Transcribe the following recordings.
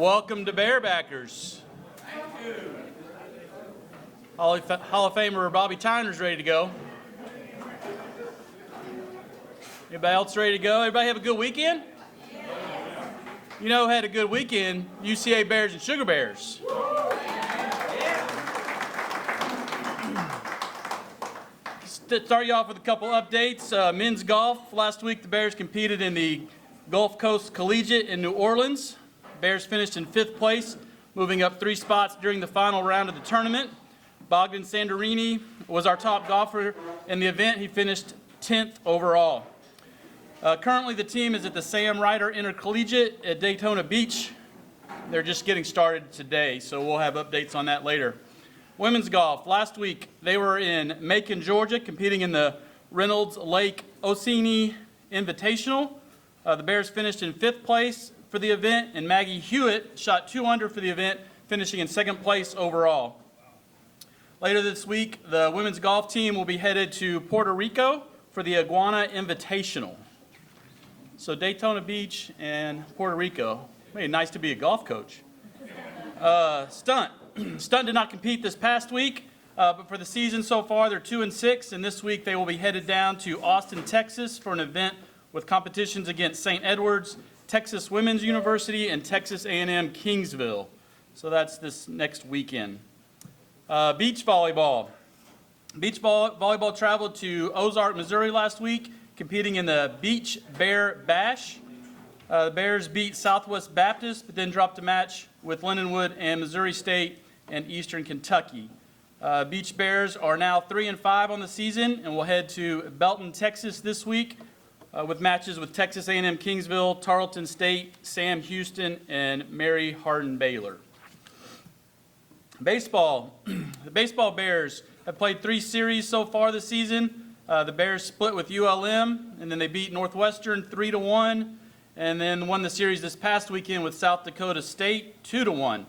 Welcome to Bearbackers. Hall of Famer Bobby Tyner's ready to go. Anybody else ready to go? Everybody have a good weekend? You know who had a good weekend? UCA Bears and Sugar Bears. Start you off with a couple updates. Men's golf. Last week the Bears competed in the Gulf Coast Collegiate in New Orleans. Bears finished in 5th place, moving up 3 spots during the final round of the tournament. Bogdan Sandorini was our top golfer in the event. He finished 10th overall. Currently the team is at the Sam Ryder Intercollegiate at Daytona Beach. They're just getting started today, so we'll have updates on that later. Women's golf. Last week they were in Macon, Georgia, competing in the Reynolds Lake Oceany Invitational. The Bears finished in 5th place for the event, and Maggie Hewitt shot 2 under for the event, finishing in 2nd place overall. Later this week, the women's golf team will be headed to Puerto Rico for the Iguana Invitational. So Daytona Beach and Puerto Rico. Hey, nice to be a golf coach. Stunt. Stunt did not compete this past week, but for the season so far, they're 2-6, and this week they will be headed down to Austin, Texas for an event with competitions against St. Edwards, Texas Women's University, and Texas A&M Kingsville. So that's this next weekend. Beach volleyball. Beach volleyball traveled to Ozark, Missouri last week, competing in the Beach Bear Bash. The Bears beat Southwest Baptist, but then dropped a match with Lindenwood and Missouri State and Eastern Kentucky. Beach Bears are now 3-5 on the season and will head to Belton, Texas this week with matches with Texas A&M Kingsville, Tarleton State, Sam Houston, and Mary Hardin Baylor. Baseball. The baseball Bears have played 3 series so far this season. The Bears split with ULM, and then they beat Northwestern 3-1, and then won the series this past weekend with South Dakota State 2-1,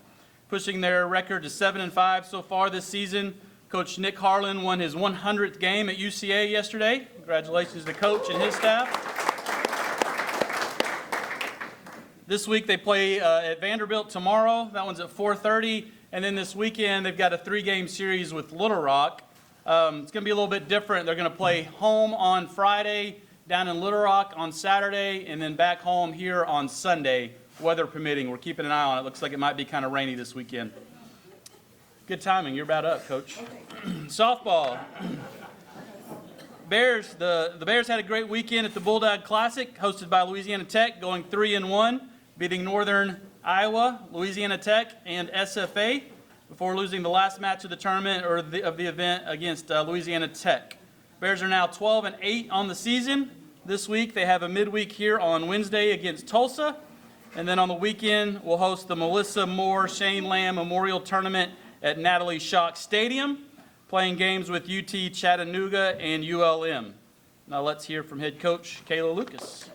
pushing their record to 7-5 so far this season. Coach Nick Harlan won his 100th game at UCA yesterday. Congratulations to Coach and his staff. This week they play at Vanderbilt tomorrow. That one's at 4:30. And then this weekend they've got a 3-game series with Little Rock. It's going to be a little bit different. They're going to play home on Friday, down in Little Rock on Saturday, and then back home here on Sunday, weather permitting. We're keeping an eye on it. Looks like it might be kind of rainy this weekend. Good timing. You're about up, Coach. Softball. Bears. The Bears had a great weekend at the Bulldog Classic, hosted by Louisiana Tech, going 3-1, beating Northern Iowa, Louisiana Tech, and SFA before losing the last match of the tournament or of the event against Louisiana Tech. Bears are now 12-8 on the season. This week they have a midweek here on Wednesday against Tulsa, and then on the weekend we'll host the Melissa Moore Shane Lamb Memorial Tournament at Natalie Schock Stadium, playing games with UT Chattanooga and ULM. Now let's hear from head coach Kayla Lucas.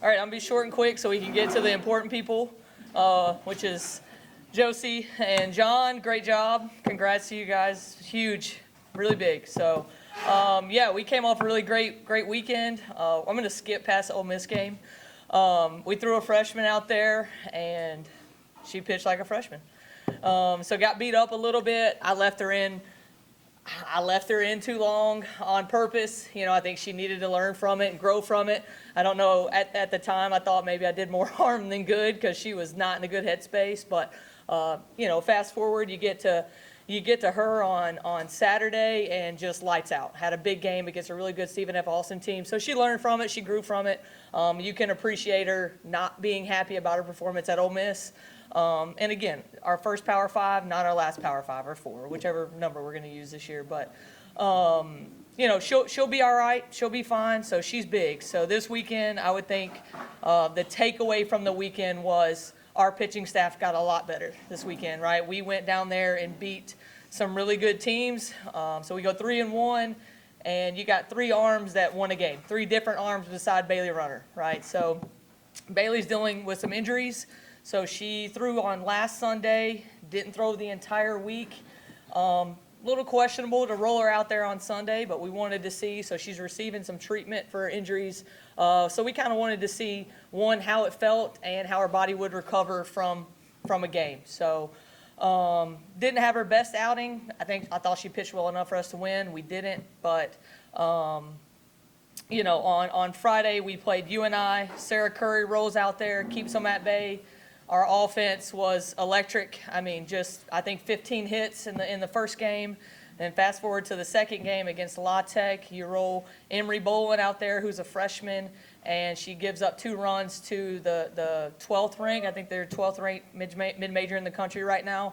All right, I'm going to be short and quick so we can get to the important people, which is Josey and John. Great job. Congrats to you guys. Huge, really big. So, yeah, we came off a really great weekend. I'm going to skip past the Ole Miss game. We threw a freshman out there, and she pitched like a freshman. So got beat up a little bit. I left her in too long on purpose. You know, I think she needed to learn from it and grow from it. I don't know, at the time I thought maybe I did more harm than good because she was not in a good headspace. But, you know, fast forward, you get to her on Saturday and just lights out. Had a big game against a really good Stephen F. Austin team. So she learned from it. She grew from it. You can appreciate her not being happy about her performance at Ole Miss. And again, our first Power 5, not our last Power 5 or 4, whichever number we're going to use this year. But, you know, she'll be all right. She'll be fine. So she's big. So this weekend, I would think the takeaway from the weekend was our pitching staff got a lot better this weekend, right? We went down there and beat some really good teams. So we go 3-1, and you got 3 arms that won a game, 3 different arms beside Bailey Runner, right? So Bailey's dealing with some injuries. So she threw on last Sunday, didn't throw the entire week. little questionable to roll her out there on Sunday, but we wanted to see. So she's receiving some treatment for injuries. So we kind of wanted to see, one, how it felt and how her body would recover from a game. So didn't have her best outing. I thought she pitched well enough for us to win. We didn't, but you know, on Friday we played UNI. Sarah Curry rolls out there, keeps them at bay. Our offense was electric. I mean, I think 15 hits in the first game. Then fast forward to the second game against La Tech, you roll Emery Bolin out there, who's a freshman, and she gives up 2 runs to the 12th rank. I think they're 12th ranked mid-major in the country right now.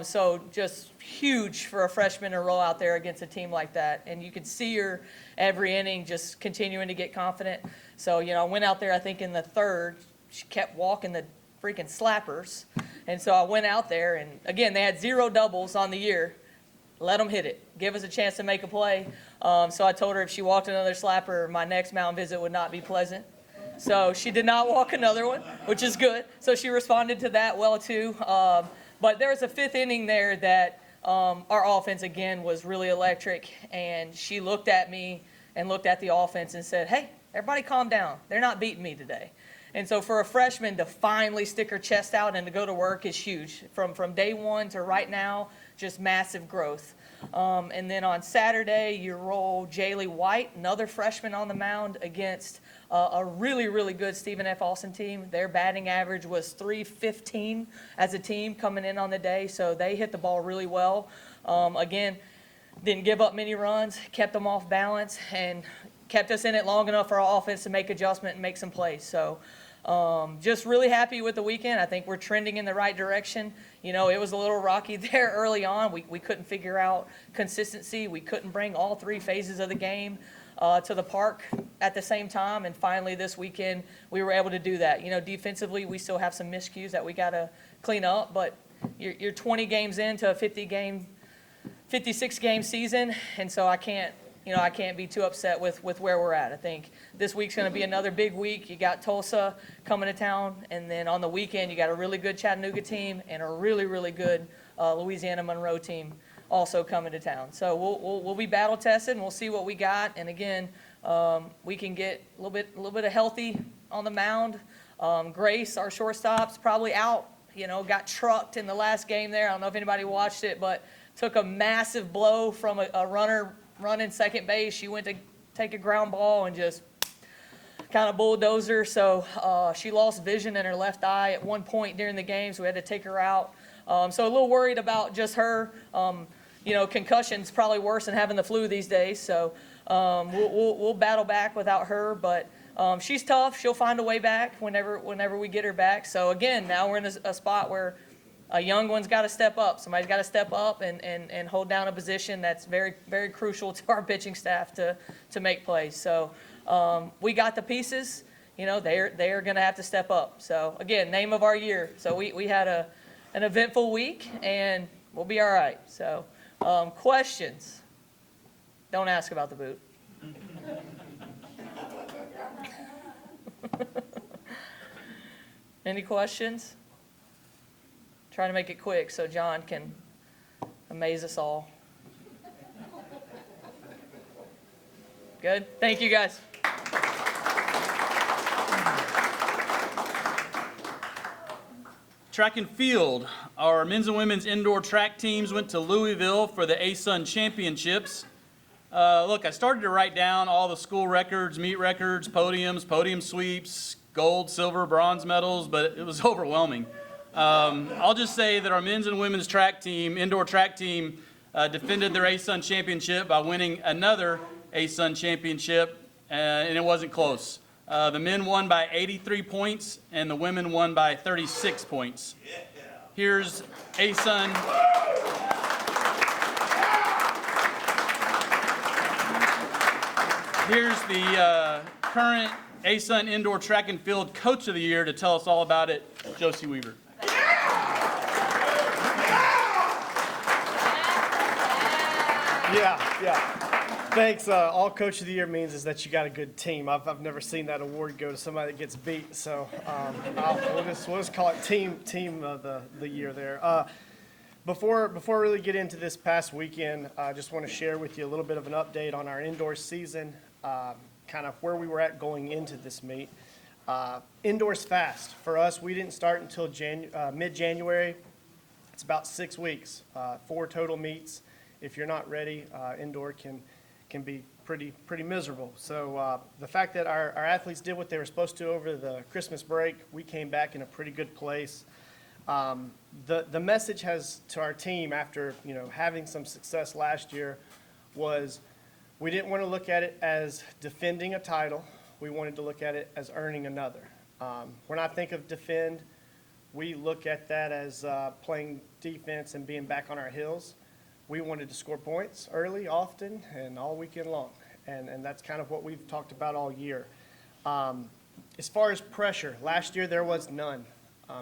So just huge for a freshman to roll out there against a team like that. And you could see her every inning just continuing to get confident. So, you know, I went out there, I think in the third, she kept walking the freaking slappers. And so I went out there, and again, they had 0 doubles on the year. Let them hit it. Give us a chance to make a play. So I told her if she walked another slapper, my next mound visit would not be pleasant. So she did not walk another one, which is good. So she responded to that well, too. But there was a 5th inning there that our offense, again, was really electric. And she looked at me and looked at the offense and said, hey, everybody calm down. They're not beating me today. And so for a freshman to finally stick her chest out and to go to work is huge. From day one to right now, just massive growth. And then on Saturday, you roll Jaylee White, another freshman on the mound against a really, really good Stephen F. Austin team. Their batting average was .315 as a team coming in on the day, so they hit the ball really well. Again, didn't give up many runs, kept them off balance, and kept us in it long enough for our offense to make adjustment and make some plays. So just really happy with the weekend. I think we're trending in the right direction. You know, it was a little rocky there early on. We couldn't figure out consistency. We couldn't bring all 3 phases of the game to the park at the same time. And finally this weekend, we were able to do that. You know, defensively, we still have some miscues that we got to clean up. But you're 20 games into a 56-game season. And so I can't be too upset with where we're at. I think this week's going to be another big week. You got Tulsa coming to town, and then on the weekend you got a really good Chattanooga team and a really, really good Louisiana Monroe team also coming to town. So we'll be battle tested, and we'll see what we got. And again, we can get a little bit of healthy on the mound. Grace, our shortstop's probably out. You know, got trucked in the last game there. I don't know if anybody watched it, but took a massive blow from a runner running second base. She went to take a ground ball and just kind of bulldozed her. So she lost vision in her left eye at one point during the game, so we had to take her out. So a little worried about just her. You know, concussion's probably worse than having the flu these days. So we'll battle back without her, but she's tough. She'll find a way back whenever we get her back. So again, now we're in a spot where a young one's got to step up. Somebody's got to step up and hold down a position that's very, very crucial to our pitching staff to make plays. So we got the pieces. You know, they are going to have to step up. So again, name of our year. So we had an eventful week, and we'll be all right. So questions? Don't ask about the boot. Any questions? Trying to make it quick so John can amaze us all. Good? Thank you, guys. Track and field. Our men's and women's indoor track teams went to Louisville for the ASUN Championships. Look, I started to write down all the school records, meet records, podiums, podium sweeps, gold, silver, bronze medals, but it was overwhelming. I'll just say that our men's and women's track team, indoor track team, defended their ASUN championship by winning another ASUN championship, and it wasn't close. The men won by 83 points, and the women won by 36 points. Here's ASUN. Here's the current ASUN Indoor Track and Field Coach of the Year to tell us all about it, Josey Weaver. Yeah. Thanks. All Coach of the Year means is that you got a good team. I've never seen that award go to somebody that gets beat. So we'll just call it team of the year there. Before we really get into this past weekend, I just want to share with you a little bit of an update on our indoor season, kind of where we were at going into this meet. Indoors fast. For us, we didn't start until mid-January. It's about 6 weeks, 4 total meets. If you're not ready, indoor can be pretty miserable. So the fact that our athletes did what they were supposed to over the Christmas break, we came back in a pretty good place. The message to our team after having some success last year was we didn't want to look at it as defending a title. We wanted to look at it as earning another. When I think of defend, we look at that as playing defense and being back on our heels. We wanted to score points early, often, and all weekend long. And that's kind of what we've talked about all year. As far as pressure, last year there was none.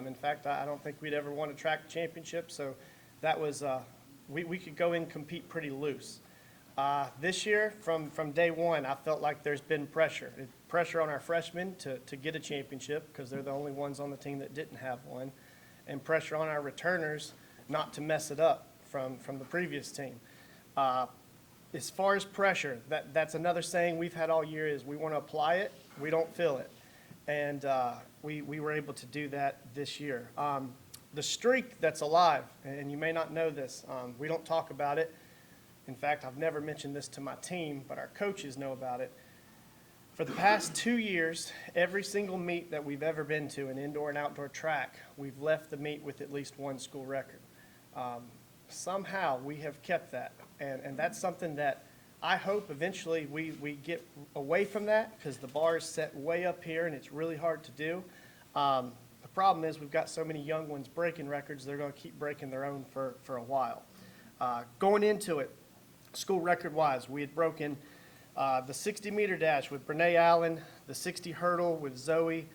In fact, I don't think we'd ever won a track championship, so that was, we could go in and compete pretty loose. This year, from day one, I felt like there's been pressure. Pressure on our freshmen to get a championship because they're the only ones on the team that didn't have one, and pressure on our returners not to mess it up from the previous team. As far as pressure, that's another saying we've had all year is we want to apply it, we don't feel it. And we were able to do that this year. The streak that's alive, and you may not know this, we don't talk about it. In fact, I've never mentioned this to my team, but our coaches know about it. For the past 2 years, every single meet that we've ever been to, an indoor and outdoor track, we've left the meet with at least one school record. Somehow we have kept that, and that's something that I hope eventually we get away from that because the bar is set way up here and it's really hard to do. The problem is we've got so many young ones breaking records, they're going to keep breaking their own for a while. Going into it, school record-wise, we had broken the 60-meter dash with Brene Allen, the 60 hurdle with Zoe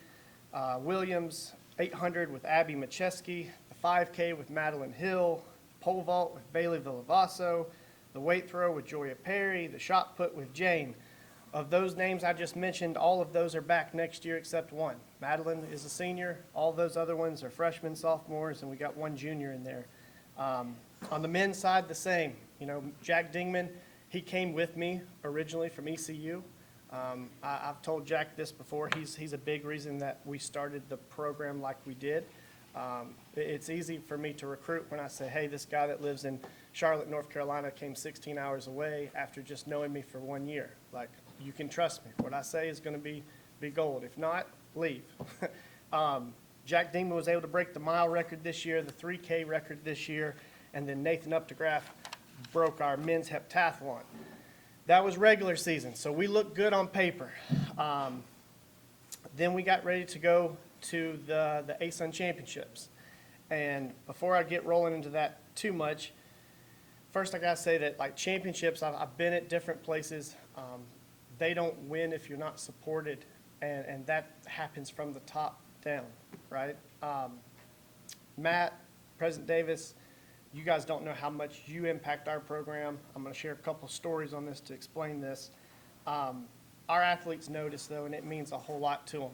Williams, 800 with Abby Macheski, the 5K with Madeline Hill, pole vault with Bailey Villavasso, the weight throw with Joya Perry, the shot put with Jane. Of those names I just mentioned, all of those are back next year except one. Madeline is a senior. All those other ones are freshmen, sophomores, and we got one junior in there. On the men's side, the same. Jack Dingman, he came with me originally from ECU. I've told Jack this before. He's a big reason that we started the program like we did. It's easy for me to recruit when I say, hey, this guy that lives in Charlotte, North Carolina came 16 hours away after just knowing me for 1 year. Like, you can trust me. What I say is going to be gold. If not, leave. Jack Dingman was able to break the mile record this year, the 3K record this year, and then Nathan Updegraff broke our men's heptathlon. That was regular season, so we looked good on paper. Then we got ready to go to the ASUN championships. And before I get rolling into that too much, first I gotta say that like championships, I've been at different places. They don't win if you're not supported, and that happens from the top down, right? Matt, President Davis, you guys don't know how much you impact our program. I'm gonna share a couple stories on this to explain this. Our athletes notice though, and it means a whole lot to them.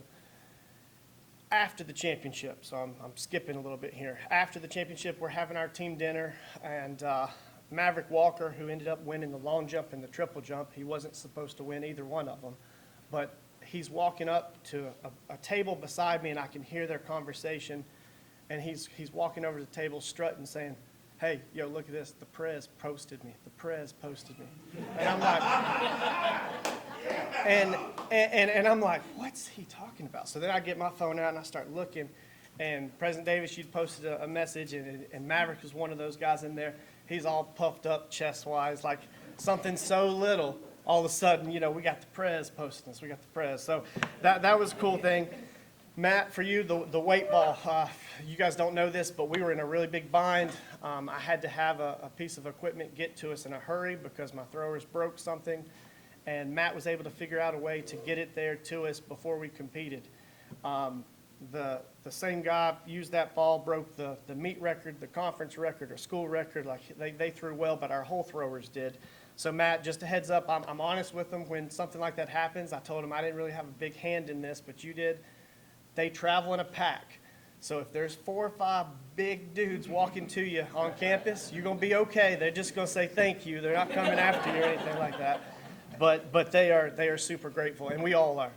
After the championship, so I'm skipping a little bit here. After the championship, we're having our team dinner, and Maverick Walker, who ended up winning the long jump and the triple jump, he wasn't supposed to win either one of them, but he's walking up to a table beside me, and I can hear their conversation, and he's walking over to the table, strutting, saying, hey, yo, look at this, the Prez posted me, the Prez posted me. And I'm like, and I'm like, what's he talking about? So then I get my phone out and I start looking, and President Davis, you'd posted a message, and Maverick was one of those guys in there. He's all puffed up chest-wise, like something so little, all of a sudden, we got the Prez posting us, we got the Prez. So that was a cool thing. Matt, for you, the weight ball, you guys don't know this, but we were in a really big bind. I had to have a piece of equipment get to us in a hurry because my throwers broke something, and Matt was able to figure out a way to get it there to us before we competed. The same guy used that ball, broke the meet record, the conference record, or school record. Like they threw well, but our whole throwers did. So Matt, just a heads up, I'm honest with them when something like that happens. I told him I didn't really have a big hand in this, but you did. They travel in a pack. So if there's 4 or 5 big dudes walking to you on campus, you're going to be okay. They're just going to say thank you. They're not coming after you or anything like that. But they are super grateful, and we all are,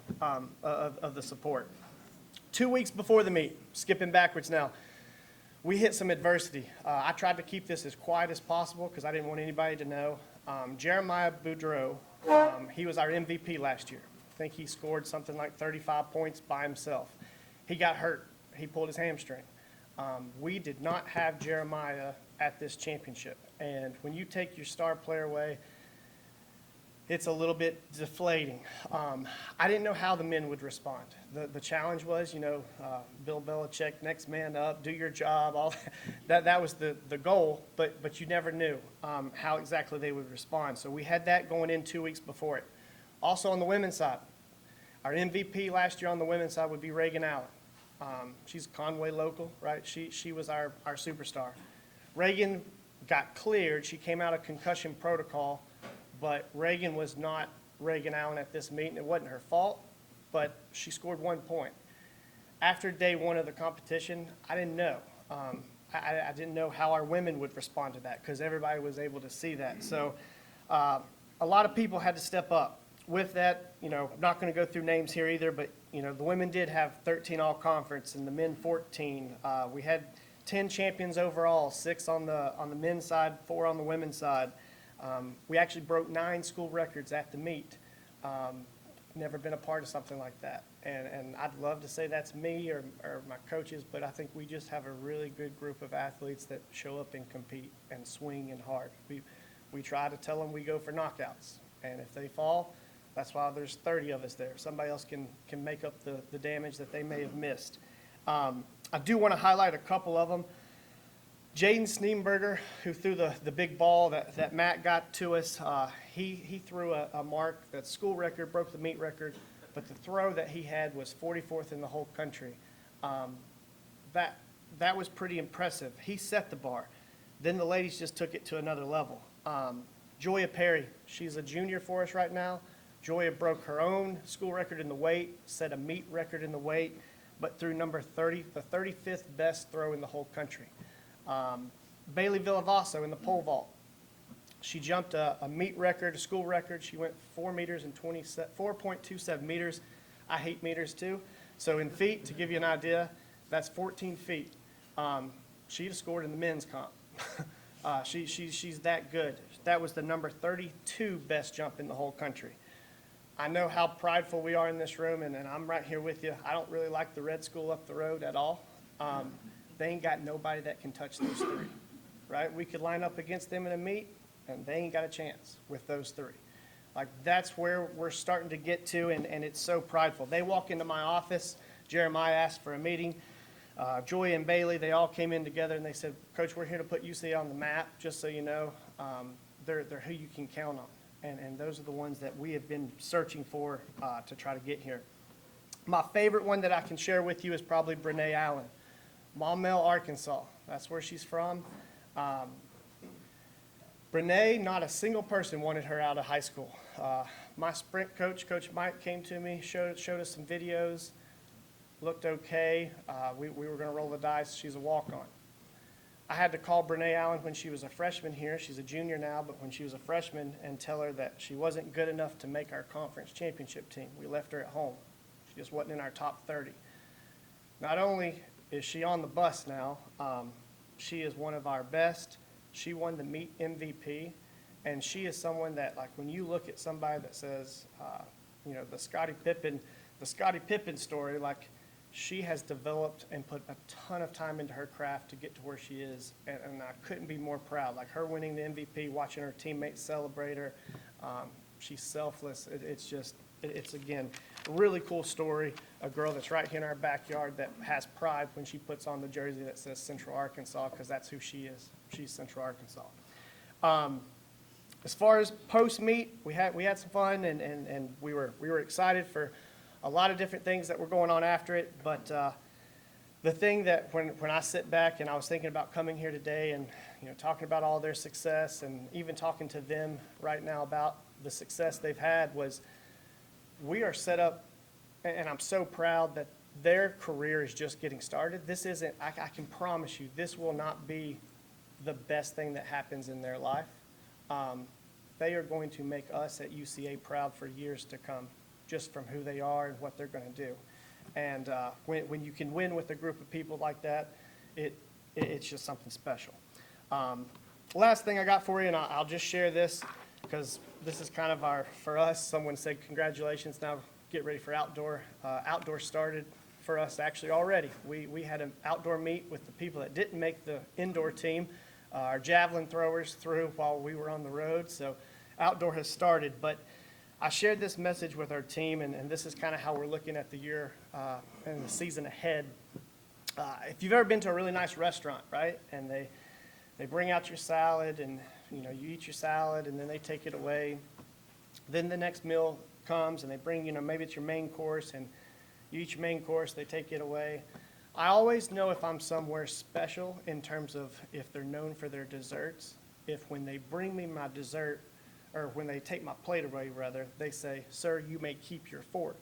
of the support. 2 weeks before the meet, skipping backwards now, we hit some adversity. I tried to keep this as quiet as possible because I didn't want anybody to know. Jeremiah Boudreau, he was our MVP last year. I think he scored something like 35 points by himself. He got hurt. He pulled his hamstring. We did not have Jeremiah at this championship. And when you take your star player away, it's a little bit deflating. I didn't know how the men would respond. The challenge was, Bill Belichick, next man up, do your job, all that was the goal, but you never knew how exactly they would respond. So we had that going in 2 weeks before it. Also on the women's side, our MVP last year on the women's side would be Reagan Allen. She's Conway local, right? She was our superstar. Reagan got cleared. She came out of concussion protocol. But Reagan was not Reagan Allen at this meet, and it wasn't her fault, but she scored 1 point. After day one of the competition, I didn't know. I didn't know how our women would respond to that because everybody was able to see that. So a lot of people had to step up. With that, I'm not going to go through names here either, but, the women did have 13 all-conference and the men 14. We had 10 champions overall, 6 on the men's side, 4 on the women's side. We actually broke 9 school records at the meet. Never been a part of something like that. And I'd love to say that's me or my coaches, but I think we just have a really good group of athletes that show up and compete and swing and hard. We try to tell them we go for knockouts. And if they fall, that's why there's 30 of us there. Somebody else can make up the damage that they may have missed. I do want to highlight a couple of them. Jaden Sneenberger, who threw the big ball that Matt got to us, he threw a mark, that school record, broke the meet record, but the throw that he had was 44th in the whole country. That was pretty impressive. He set the bar. Then the ladies just took it to another level. Joya Perry, she's a junior for us right now. Joya broke her own school record in the weight, set a meet record in the weight, but threw number 30, the 35th best throw in the whole country. Bailey Villavaso in the pole vault. She jumped a meet record, a school record. She went 4.27 meters. I hate meters too. So in feet, to give you an idea, that's 14 feet. She'd have scored in the men's comp. She's that good. That was the number 32 best jump in the whole country. I know how prideful we are in this room, and I'm right here with you. I don't really like the red school up the road at all. They ain't got nobody that can touch those 3, right? We could line up against them in a meet, and they ain't got a chance with those 3. Like, that's where we're starting to get to, and it's so prideful. They walk into my office. Jeremiah asked for a meeting. Joy and Bailey, they all came in together, and they said, Coach, we're here to put UCA on the map, just so you know. They're who you can count on, and those are the ones that we have been searching for to try to get here. My favorite one that I can share with you is probably Brene Allen. Maumelle, Arkansas. That's where she's from. Brene, not a single person wanted her out of high school. My sprint coach, Coach Mike, came to me, showed us some videos, looked okay. We were going to roll the dice. She's a walk-on. I had to call Brene Allen when she was a freshman here. She's a junior now, but when she was a freshman, and tell her that she wasn't good enough to make our conference championship team. We left her at home. She just wasn't in our top 30. Not only is she on the bus now, she is one of our best. She won the meet MVP, and she is someone that, like, when you look at somebody that says, the Scottie Pippen story, like, she has developed and put a ton of time into her craft to get to where she is, and I couldn't be more proud. Like, her winning the MVP, watching her teammates celebrate her, she's selfless. It's again, a really cool story. A girl that's right here in our backyard that has pride when she puts on the jersey that says Central Arkansas, because that's who she is. She's Central Arkansas. As far as post-meet, we had some fun, and we were excited for a lot of different things that were going on after it. But the thing that when I sit back and I was thinking about coming here today and talking about all their success and even talking to them right now about the success they've had was, we are set up, and I'm so proud that their career is just getting started. This isn't, I can promise you, this will not be the best thing that happens in their life. They are going to make us at UCA proud for years to come, just from who they are and what they're going to do. And when you can win with a group of people like that, it's just something special. Last thing I got for you, and I'll just share this because this is kind of for us, someone said congratulations, now get ready for outdoor. Outdoor started for us actually already. We had an outdoor meet with the people that didn't make the indoor team. Our javelin throwers threw while we were on the road, so outdoor has started. But I shared this message with our team, and this is kind of how we're looking at the year and the season ahead. If you've ever been to a really nice restaurant, right, and they bring out your salad, and you eat your salad, and then they take it away. Then the next meal comes, and they bring, maybe it's your main course, and you eat your main course, they take it away. I always know if I'm somewhere special in terms of if they're known for their desserts, if when they bring me my dessert, or when they take my plate away, rather, they say, "Sir, you may keep your fork."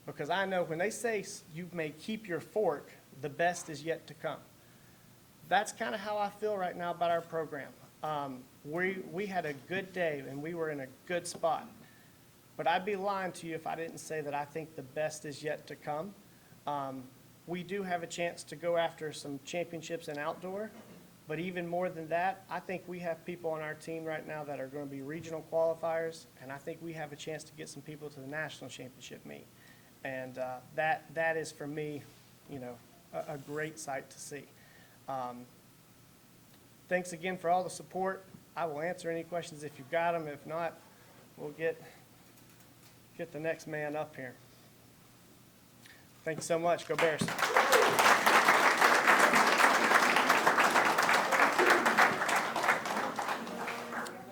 Because I know when they say you may keep your fork, the best is yet to come. That's kind of how I feel right now about our program. We had a good day, and we were in a good spot. But I'd be lying to you if I didn't say that I think the best is yet to come. We do have a chance to go after some championships in outdoor, but even more than that, I think we have people on our team right now that are going to be regional qualifiers, and I think we have a chance to get some people to the national championship meet. And that is, for me, a great sight to see. Thanks again for all the support. I will answer any questions if you've got them. If not, we'll get the next man up here. Thank you so much. Go Bears.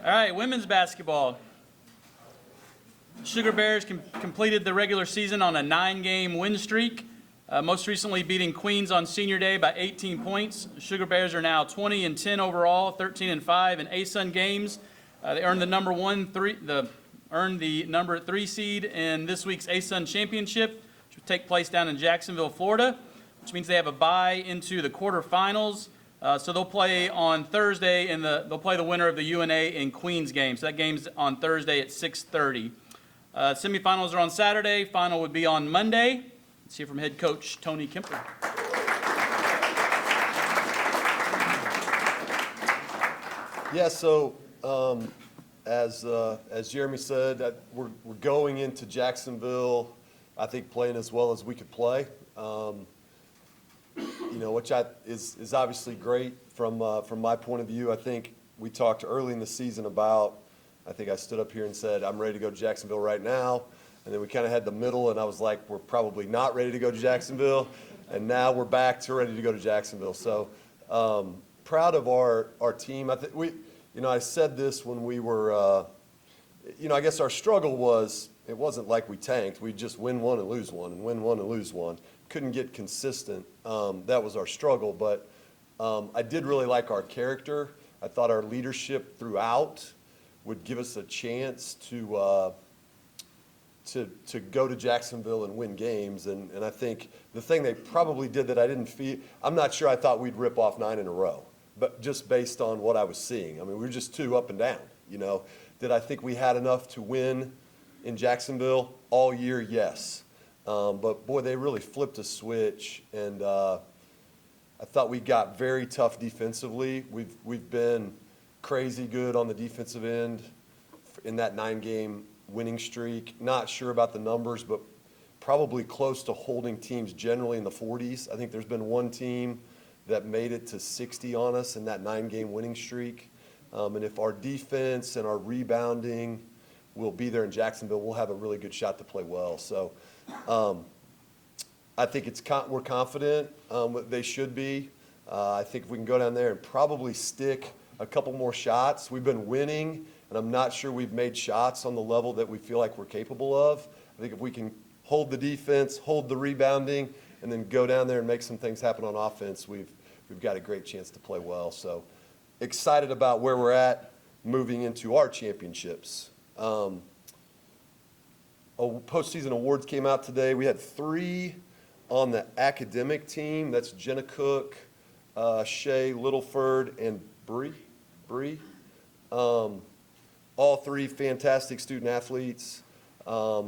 All right, women's basketball. Sugar Bears completed the regular season on a 9-game win streak, most recently beating Queens on Senior Day by 18 points. Sugar Bears are now 20-10 overall, 13-5 in ASUN games. They earned the number 3 seed in this week's ASUN championship, which will take place down in Jacksonville, Florida, which means they have a bye into the quarterfinals. So they'll play on Thursday, and they'll play the winner of the UNA and Queens game. So that game's on Thursday at 6:30. Semifinals are on Saturday. Final would be on Monday. Let's hear from head coach Tony Kemper. Yeah, so as Jeremy said, we're going into Jacksonville, I think, playing as well as we could play. Which is obviously great from my point of view. I think we talked early in the season about, I think I stood up here and said, I'm ready to go to Jacksonville right now. And then we kind of had the middle, and I was like, we're probably not ready to go to Jacksonville. And now we're back to ready to go to Jacksonville. So proud of our team. I think I said this when we were, I guess our struggle was, it wasn't like we tanked. We just win one and lose one and win one and lose one. Couldn't get consistent. That was our struggle. But I did really like our character. I thought our leadership throughout would give us a chance to go to Jacksonville and win games. And I think the thing they probably did that I didn't feel, I'm not sure I thought we'd rip off 9 in a row, but just based on what I was seeing. I mean, we were just too up and down, Did I think we had enough to win in Jacksonville all year? Yes. But boy, they really flipped a switch, and I thought we got very tough defensively. We've been crazy good on the defensive end in that 9-game winning streak. Not sure about the numbers, but probably close to holding teams generally in the 40s. I think there's been one team that made it to 60 on us in that 9-game winning streak. And if our defense and our rebounding will be there in Jacksonville, we'll have a really good shot to play well. So I think we're confident they should be. I think if we can go down there and probably stick a couple more shots. We've been winning, and I'm not sure we've made shots on the level that we feel like we're capable of. I think if we can hold the defense, hold the rebounding, and then go down there and make some things happen on offense, we've got a great chance to play well. So excited about where we're at moving into our championships. Postseason awards came out today. We had 3 On the academic team, that's Jenna Cook, Shay Littleford, and Bree. All three fantastic student athletes. I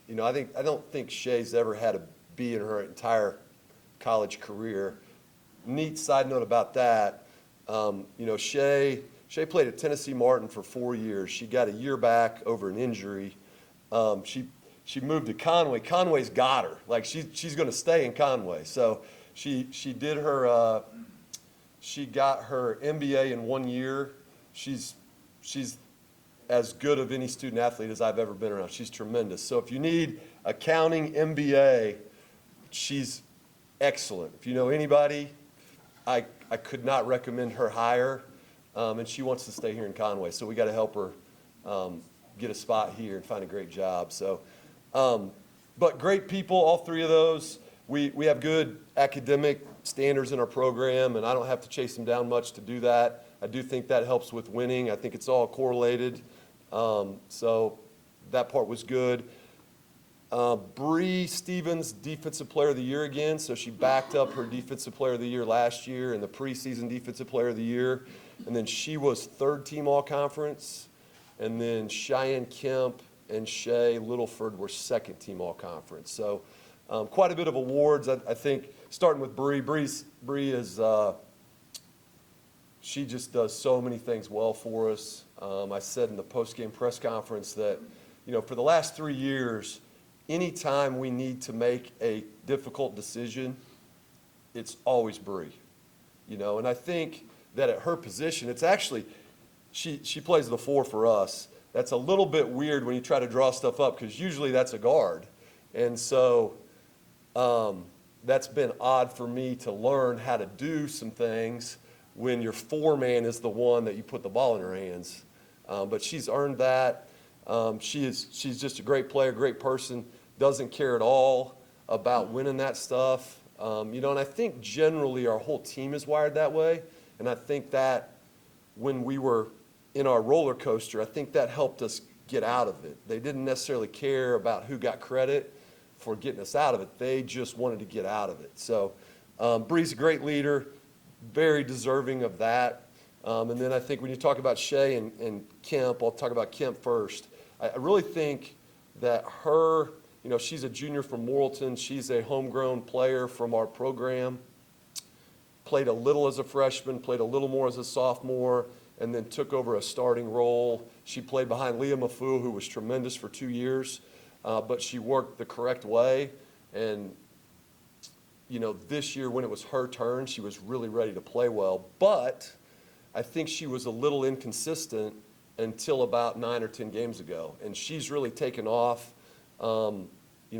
don't think Shay's ever had a B in her entire college career. Neat side note about that, Shay played at Tennessee Martin for 4 years. She got a year back over an injury. She moved to Conway. Conway's got her. Like she's going to stay in Conway. So she did her. She got her MBA in 1 year. She's as good of any student athlete as I've ever been around. She's tremendous. So if you need accounting MBA, she's excellent. If you know anybody, I could not recommend her higher. And she wants to stay here in Conway. So we got to help her get a spot here and find a great job. So, but great people, all three of those. We have good academic standards in our program, and I don't have to chase them down much to do that. I do think that helps with winning. I think it's all correlated. So that part was good. Bree Stevens, Defensive Player of the Year again. So she backed up her Defensive Player of the Year last year and the preseason Defensive Player of the Year. And then she was third team all-conference. And then Cheyenne Kemp and Shay Littleford were second team all-conference. So quite a bit of awards. I think starting with Bree. Bree is she just does so many things well for us. I said in the post-game press conference that, for the last 3 years, anytime we need to make a difficult decision, it's always Bree. And I think that at her position, it's actually, she plays the 4 for us. That's a little bit weird when you try to draw stuff up because usually that's a guard. And so that's been odd for me to learn how to do some things when your 4-man is the one that you put the ball in her hands. But she's earned that. She's just a great player, great person, doesn't care at all about winning that stuff. And I think generally our whole team is wired that way. And I think that when we were in our roller coaster, I think that helped us get out of it. They didn't necessarily care about who got credit for getting us out of it. They just wanted to get out of it. So Bree's a great leader, very deserving of that. And then I think when you talk about Shay and Kemp, I'll talk about Kemp first. I really think that her, she's a junior from Morrilton. She's a homegrown player from our program. Played a little as a freshman, played a little more as a sophomore, and then took over a starting role. She played behind Leah Mafu, who was tremendous for 2 years, but she worked the correct way. And, this year when it was her turn, she was really ready to play well. But I think she was a little inconsistent until about 9 or 10 games ago. And she's really taken off.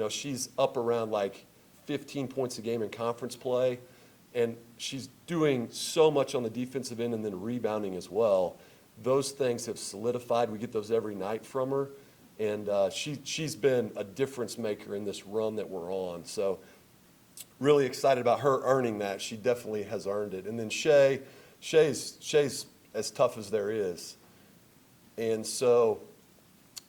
She's up around like 15 points a game in conference play. And she's doing so much on the defensive end and then rebounding as well. Those things have solidified. We get those every night from her. And she's been a difference maker in this run that we're on. So really excited about her earning that. She definitely has earned it. And then Shay's as tough as there is. And so,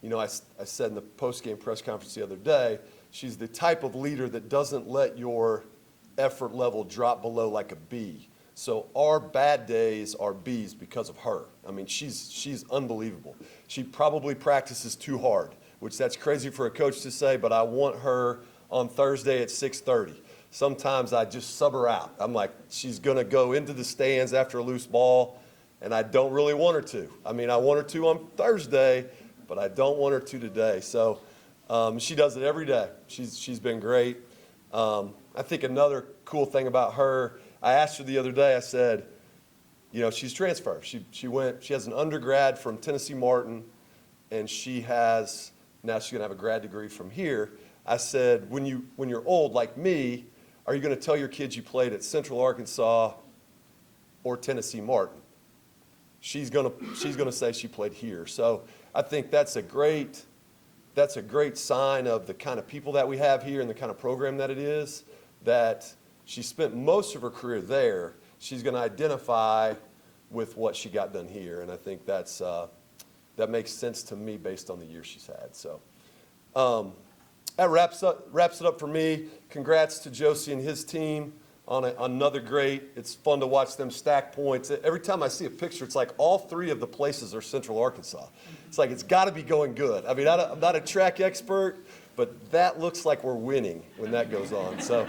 I said in the post-game press conference the other day, she's the type of leader that doesn't let your effort level drop below like a B. So our bad days are Bs because of her. I mean, she's unbelievable. She probably practices too hard, which that's crazy for a coach to say, but I want her on Thursday at 6:30. Sometimes I just sub her out. I'm like, she's going to go into the stands after a loose ball, and I don't really want her to. I mean, I want her to on Thursday, but I don't want her to today. So she does it every day. She's been great. I think another cool thing about her, I asked her the other day, I said, she's transferred. She has an undergrad from Tennessee Martin, and now she's going to have a grad degree from here. I said, when you're old like me, are you going to tell your kids you played at Central Arkansas or Tennessee Martin? She's going to say she played here. So I think that's a great sign of the kind of people that we have here and the kind of program that it is, that she spent most of her career there. She's going to identify with what she got done here, and I think that makes sense to me based on the year she's had. So that wraps it up for me. Congrats to Josey and his team on another great. It's fun to watch them stack points. Every time I see a picture, it's like all three of the places are Central Arkansas. It's like it's got to be going good. I mean, I'm not a track expert, but that looks like we're winning when that goes on. So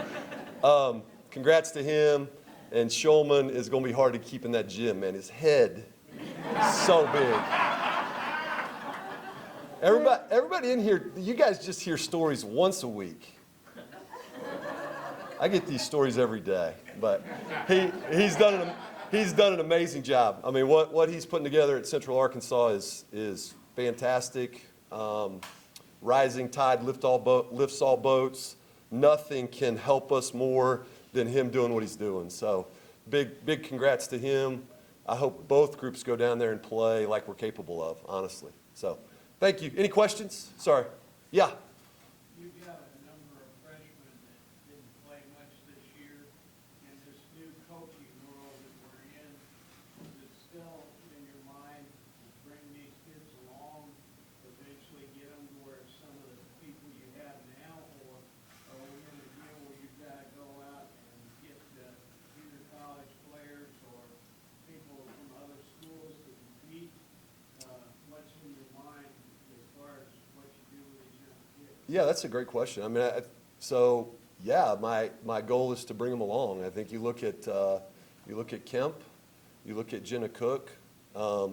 congrats to him. And Shulman is going to be hard to keep in that gym, man. His head is so big. Everybody in here, you guys just hear stories once a week. I get these stories every day, but he's done an amazing job. I mean, what he's putting together at Central Arkansas is fantastic. Rising tide lifts all boats. Nothing can help us more than him doing what he's doing. So big congrats to him. I hope both groups go down there and play like we're capable of, honestly. So thank you. Any questions? Sorry. Yeah. You've got a number of freshmen that didn't play much this year, and this new coaching world that we're in, is it still in your mind to bring these kids along, eventually get them to where some of the people you have now, or are we in a deal where you've got to go out and get junior college players or people from other schools to compete? What's in your mind as far as what you do with these young kids? Yeah, that's a great question. I mean, my goal is to bring them along. I think you look at Kemp, you look at Jenna Cook. I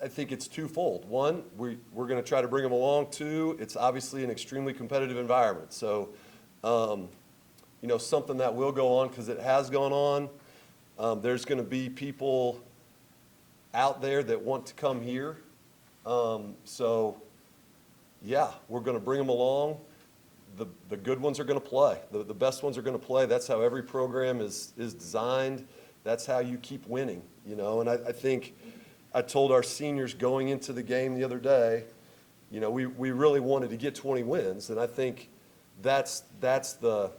think it's twofold. One, we're going to try to bring them along. Two, it's obviously an extremely competitive environment. So, something that will go on because it has gone on. There's going to be people out there that want to come here. We're going to bring them along. The good ones are going to play. The best ones are going to play. That's how every program is designed. That's how you keep winning, And I think I told our seniors going into the game the other day, we really wanted to get 20 wins. And I think that's to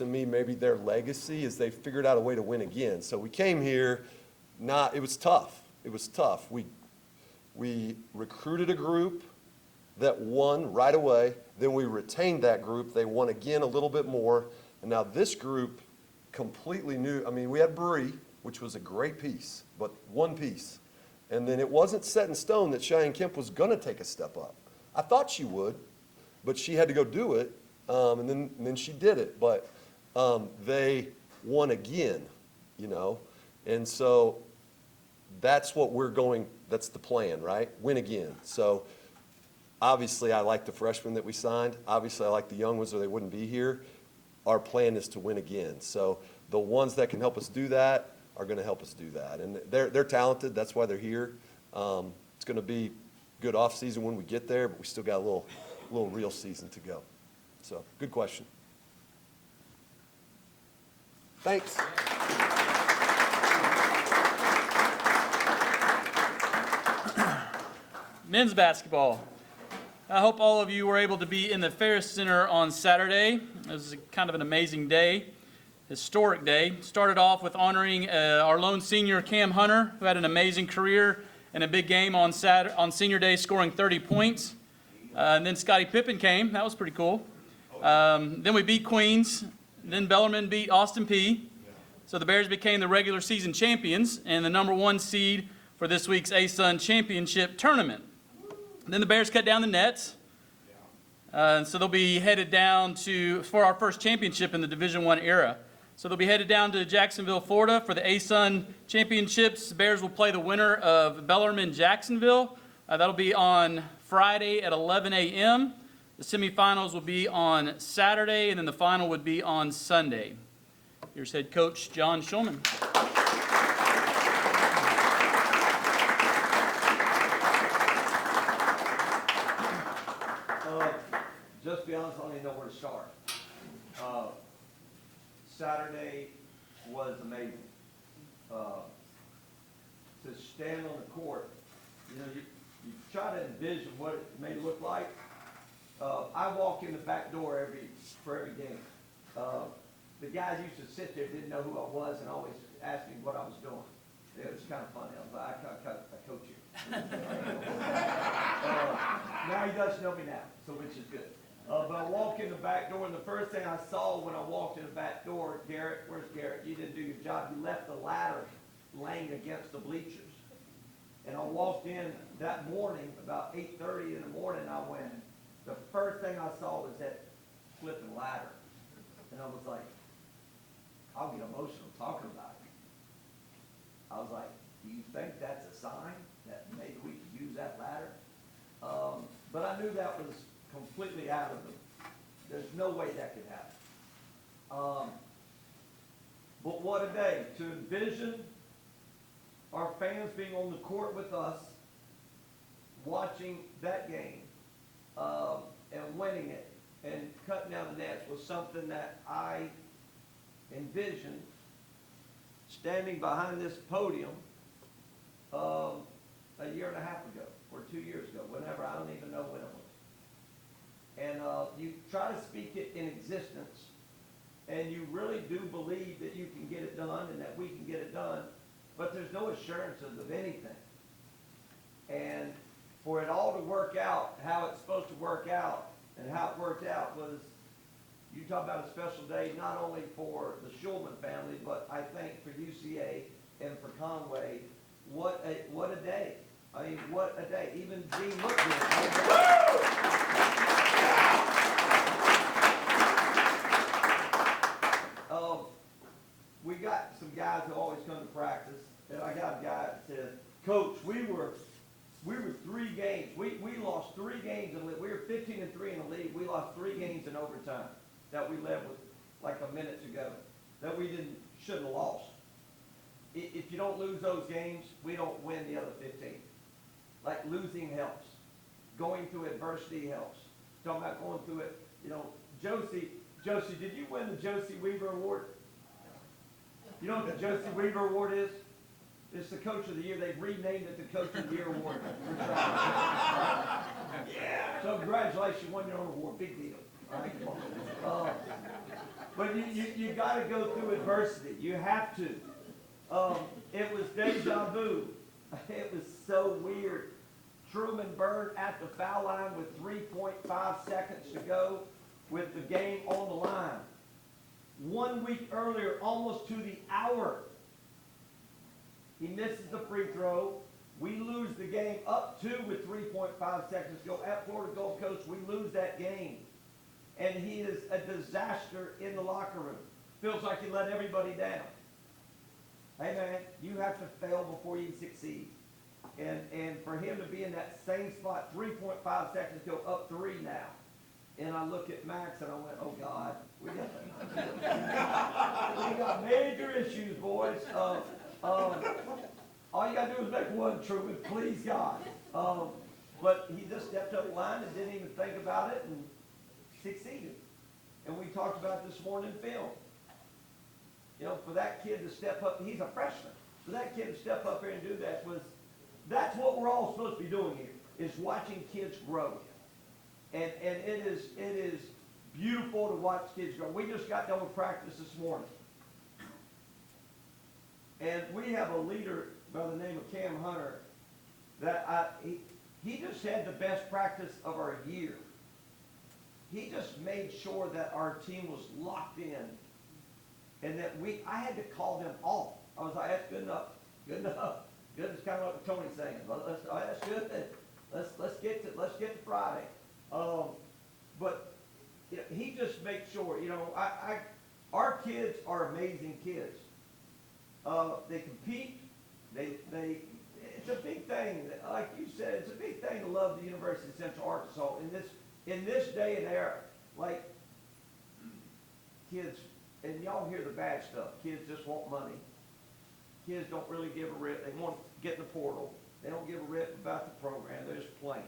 me, maybe their legacy is they figured out a way to win again. So we came here, it was tough. It was tough. We recruited a group that won right away. Then we retained that group. They won again a little bit more. And now this group completely new. I mean, we had Bree, which was a great piece, but one piece. And then it wasn't set in stone that Cheyenne Kemp was going to take a step up. I thought she would, but she had to go do it, and then she did it. But they won again, And so that's what that's the plan, right? Win again. So obviously I like the freshmen that we signed. Obviously I like the young ones or they wouldn't be here. Our plan is to win again. So the ones that can help us do that are going to help us do that. And they're talented. That's why they're here. It's going to be a good off season when we get there, but we still got a little real season to go. So good question. Thanks. Men's basketball. I hope all of you were able to be in the Ferris Center on Saturday. It was kind of an amazing day, historic day. Started off with honoring our lone senior, Cam Hunter, who had an amazing career and a big game on senior day, scoring 30 points. And then Scottie Pippen came. That was pretty cool. Then we beat Queens. Then Bellarmine beat Austin Peay. So the Bears became the regular season champions and the number 1 seed for this week's ASUN Championship tournament. And then the Bears cut down the nets. So they'll be headed down for our first championship in the Division I era. So they'll be headed down to Jacksonville, Florida for the ASUN Championships. The Bears will play the winner of Bellarmine Jacksonville. That'll be on Friday at 11 a.m. The semifinals will be on Saturday, and then the final would be on Sunday. Here's head coach John Shulman. Just to be honest, I don't even know where to start. Saturday was amazing. To stand on the court, you try to envision what it may look like. I walk in the back door for every game. The guys used to sit there, didn't know who I was, and always asked me what I was doing. It was kind of funny. I was like, I coach you. Now he does know me now, so which is good. But I walk in the back door, and the first thing I saw when I walked in the back door, Garrett, where's Garrett? You didn't do your job. You left the ladder laying against the bleachers. And I walked in that morning, about 8:30 in the morning, I went, the first thing I saw was that flipping ladder. And I was like, I'll get emotional talking about it. I was like, do you think that's a sign that maybe we could use that ladder? But I knew that was completely out of them. There's no way that could happen. But what a day to envision our fans being on the court with us, watching that game, and winning it, and cutting down the nets was something that I envisioned standing behind this podium a year and a half ago, or 2 years ago, whenever, I don't even know when it was. And you try to speak it in existence, and you really do believe that you can get it done and that we can get it done, but there's no assurances of anything. And for it all to work out how it's supposed to work out, and how it worked out was, you talk about a special day not only for the Shulman family, but I think for UCA and for Conway. What a day. I mean, what a day. Even Gene looked good. We got some guys who always come to practice, and I got a guy that said, Coach, we were 3 games. We lost 3 games in the league. We were 15-3 in the league. We lost 3 games in overtime that we led with like a minute to go, that we shouldn't have lost. If you don't lose those games, we don't win the other 15. Like, losing helps. Going through adversity helps. Talking about going through it, you know, Josey, did you win the Josey Weaver Award? You know what the Josey Weaver Award is? It's the Coach of the Year. They've renamed it the Coach of the Year Award. Yeah. So congratulations, you won your own award. Big deal. All right, come on. But you got to go through adversity. You have to. It was deja vu. It was so weird. Truman Bird at the foul line with 3.5 seconds to go with the game on the line. 1 week earlier, almost to the hour, he misses the free throw. We lose the game up 2 with 3.5 seconds to go at Florida Gulf Coast. We lose that game. And he is a disaster in the locker room. Feels like he let everybody down. Hey man, you have to fail before you succeed. And for him to be in that same spot, 3.5 seconds to go, up 3 now. And I look at Max and I went, oh God, we got major issues, boys. All you got to do is make one, Truman, please God. But he just stepped up the line and didn't even think about it and succeeded. And we talked about this morning in film. You know, for that kid to step up, he's a freshman. For that kid to step up here and do that that's what we're all supposed to be doing here, is watching kids grow. And it is beautiful to watch kids grow. We just got done with practice this morning. And we have a leader by the name of Cam Hunter that he just had the best practice of our year. He just made sure that our team was locked in and that I had to call them off. I was like, that's good enough, good enough. Good, it's kind of like what Tony's saying. That's good. Let's get to Friday. But you know, he just makes sure, you know, our kids are amazing kids. They compete. It's a big thing. Like you said, it's a big thing to love the University of Central Arkansas in this day and era. Like, kids, and y'all hear the bad stuff. Kids just want money. Kids don't really give a rip. They want to get in the portal. They don't give a rip about the program. They're just playing.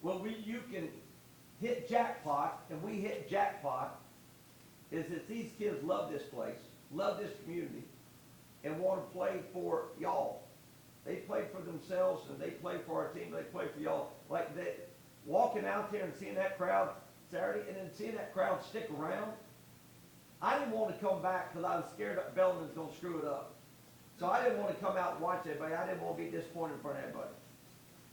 Well, you can hit jackpot, and we hit jackpot, is that these kids love this place, love this community, and want to play for y'all. They play for themselves, and they play for our team. They play for y'all. Like walking out there and seeing that crowd Saturday, and then seeing that crowd stick around. I didn't want to come back because I was scared that Bellman's going to screw it up. So I didn't want to come out and watch everybody. I didn't want to be disappointed in front of everybody.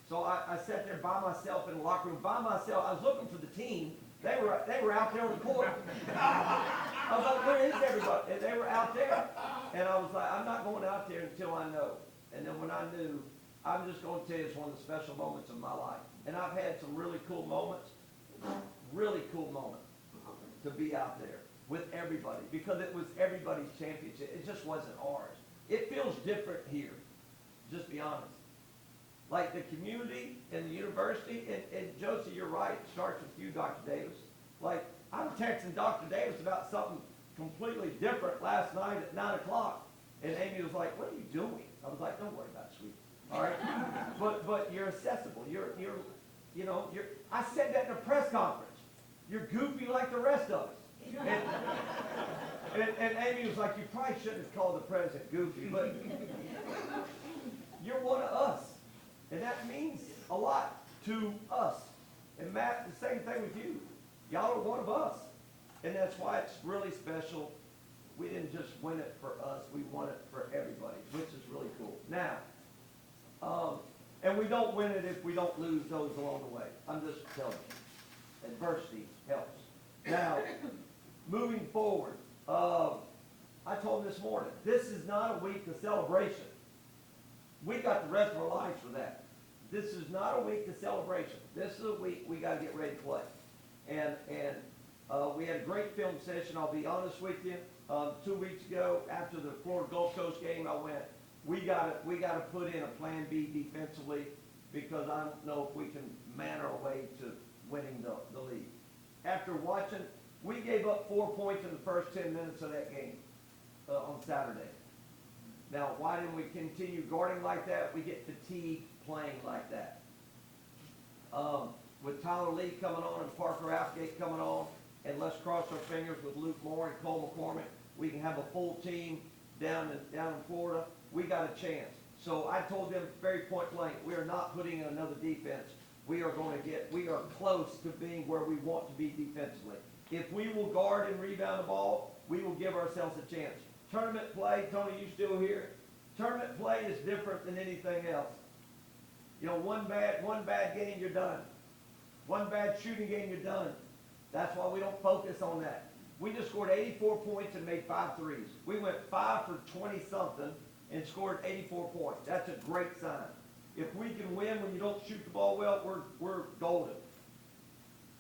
So I sat there by myself in the locker room, by myself. I was looking for the team. They were out there on the court. I was like, where is everybody? And they were out there. And I was like, I'm not going out there until I know. And then when I knew, I'm just going to tell you it's one of the special moments of my life. And I've had some really cool moments to be out there with everybody, because it was everybody's championship. It just wasn't ours. It feels different here, just be honest. Like the community and the university, and Josey, you're right, it starts with you, Dr. Davis. Like, I'm texting Dr. Davis about something completely different last night at 9 o'clock, and Amy was like, what are you doing? I was like, don't worry about it, sweetie, all right? But you're accessible, I said that in a press conference. You're goofy like the rest of us. And Amy was like, you probably shouldn't have called the president goofy, but you're one of us. And that means a lot to us. And Matt, the same thing with you. Y'all are one of us. And that's why it's really special. We didn't just win it for us, we won it for everybody, which is really cool. Now, and we don't win it if we don't lose those along the way. I'm just telling you. Adversity helps. Now, moving forward, I told him this morning, this is not a week of celebration. We got the rest of our lives for that. This is not a week of celebration. This is a week we got to get ready to play. And we had a great film session. I'll be honest with you. 2 weeks ago, after the Florida Gulf Coast game, I went, we got to put in a plan B defensively, because I don't know if we can man our way to winning the league. After watching, we gave up 4 points in the first 10 minutes of that game on Saturday. Now, why didn't we continue guarding like that? We get fatigued playing like that. With Tyler Lee coming on and Parker Applegate coming on, and let's cross our fingers with Luke Moore and Cole McCormick, we can have a full team down in Florida. We got a chance. So I told them very point blank, we are not putting in another defense. We are close to being where we want to be defensively. If we will guard and rebound the ball, we will give ourselves a chance. Tournament play, Tony, you still here? Tournament play is different than anything else. One bad game, you're done. One bad shooting game, you're done. That's why we don't focus on that. We just scored 84 points and made 5 threes. We went 5 for 20-something and scored 84 points. That's a great sign. If we can win when you don't shoot the ball well, we're golden.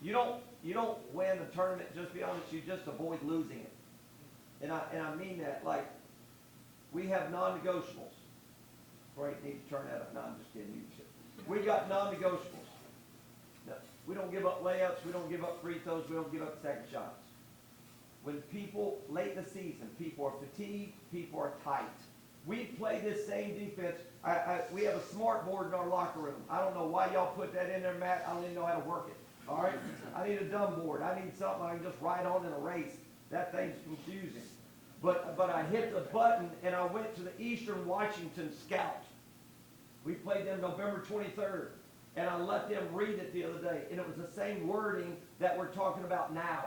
You don't win a tournament, just be honest, you just avoid losing it. And I mean that, like, we have non-negotiables. Frank needs to turn that up. No, I'm just kidding. We got non-negotiables. No, we don't give up layups, we don't give up free throws, we don't give up second shots. When people, late in the season, people are fatigued, people are tight. We play this same defense. We have a smart board in our locker room. I don't know why y'all put that in there, Matt. I don't even know how to work it. All right? I need a dumb board. I need something I can just write on and erase. That thing's confusing. But I hit the button and I went to the Eastern Washington Scout. We played them November 23rd. And I let them read it the other day. And it was the same wording that we're talking about now.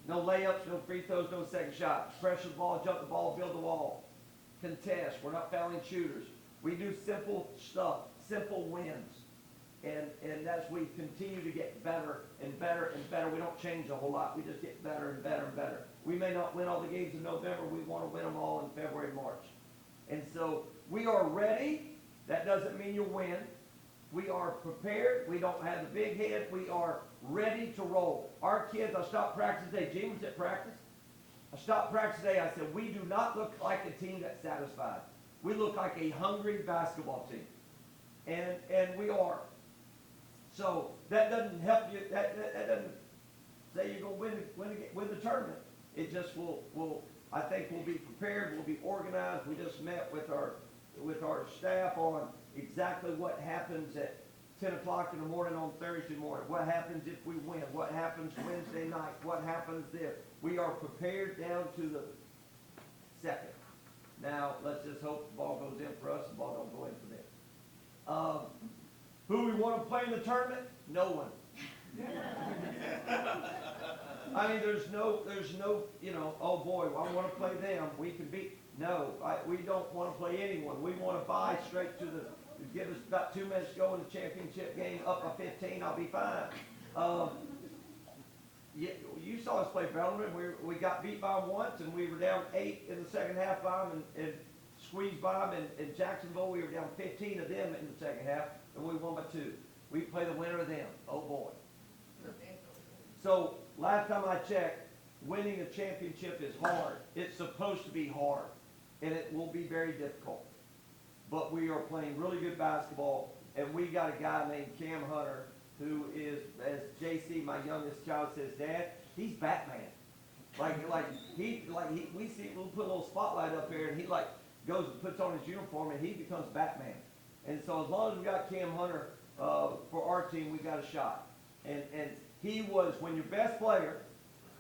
No layups, no free throws, no second shots. Pressure the ball, jump the ball, build the wall. Contest. We're not fouling shooters. We do simple stuff, simple wins. And as we continue to get better and better and better, we don't change a whole lot. We just get better and better and better. We may not win all the games in November. We want to win them all in February and March. And so we are ready. That doesn't mean you'll win. We are prepared. We don't have the big head. We are ready to roll. Our kids, I stopped practice today. Jim was at practice. I stopped practice today. I said, we do not look like a team that's satisfied. We look like a hungry basketball team. And we are. So that doesn't help you. That doesn't say you're going to win the tournament. It just will. I think we'll be prepared. We'll be organized. We just met with our staff on exactly what happens at 10 o'clock in the morning on Thursday morning. What happens if we win? What happens Wednesday night? What happens there? We are prepared down to the second. Now, let's just hope the ball goes in for us, the ball don't go in for them. Who we want to play in the tournament? No one. I mean, there's no, oh boy, I want to play them. We can beat. No, we don't want to play anyone. We want to buy straight to the, give us about 2 minutes to go in the championship game, up by 15, I'll be fine. You saw us play Bellarmine. We got beat by them once, and we were down 8 in the second half by them, and squeezed by them. In Jacksonville, we were down 15 of them in the second half, and we won by 2. We play the winner of them. Oh boy. So last time I checked, winning a championship is hard. It's supposed to be hard, and it will be very difficult. But we are playing really good basketball, and we got a guy named Cam Hunter, who is, as JC, my youngest child, says, Dad, he's Batman. We'll put a little spotlight up here, and he goes and puts on his uniform, and he becomes Batman. And so as long as we got Cam Hunter for our team, we got a shot. And he was, when your best player,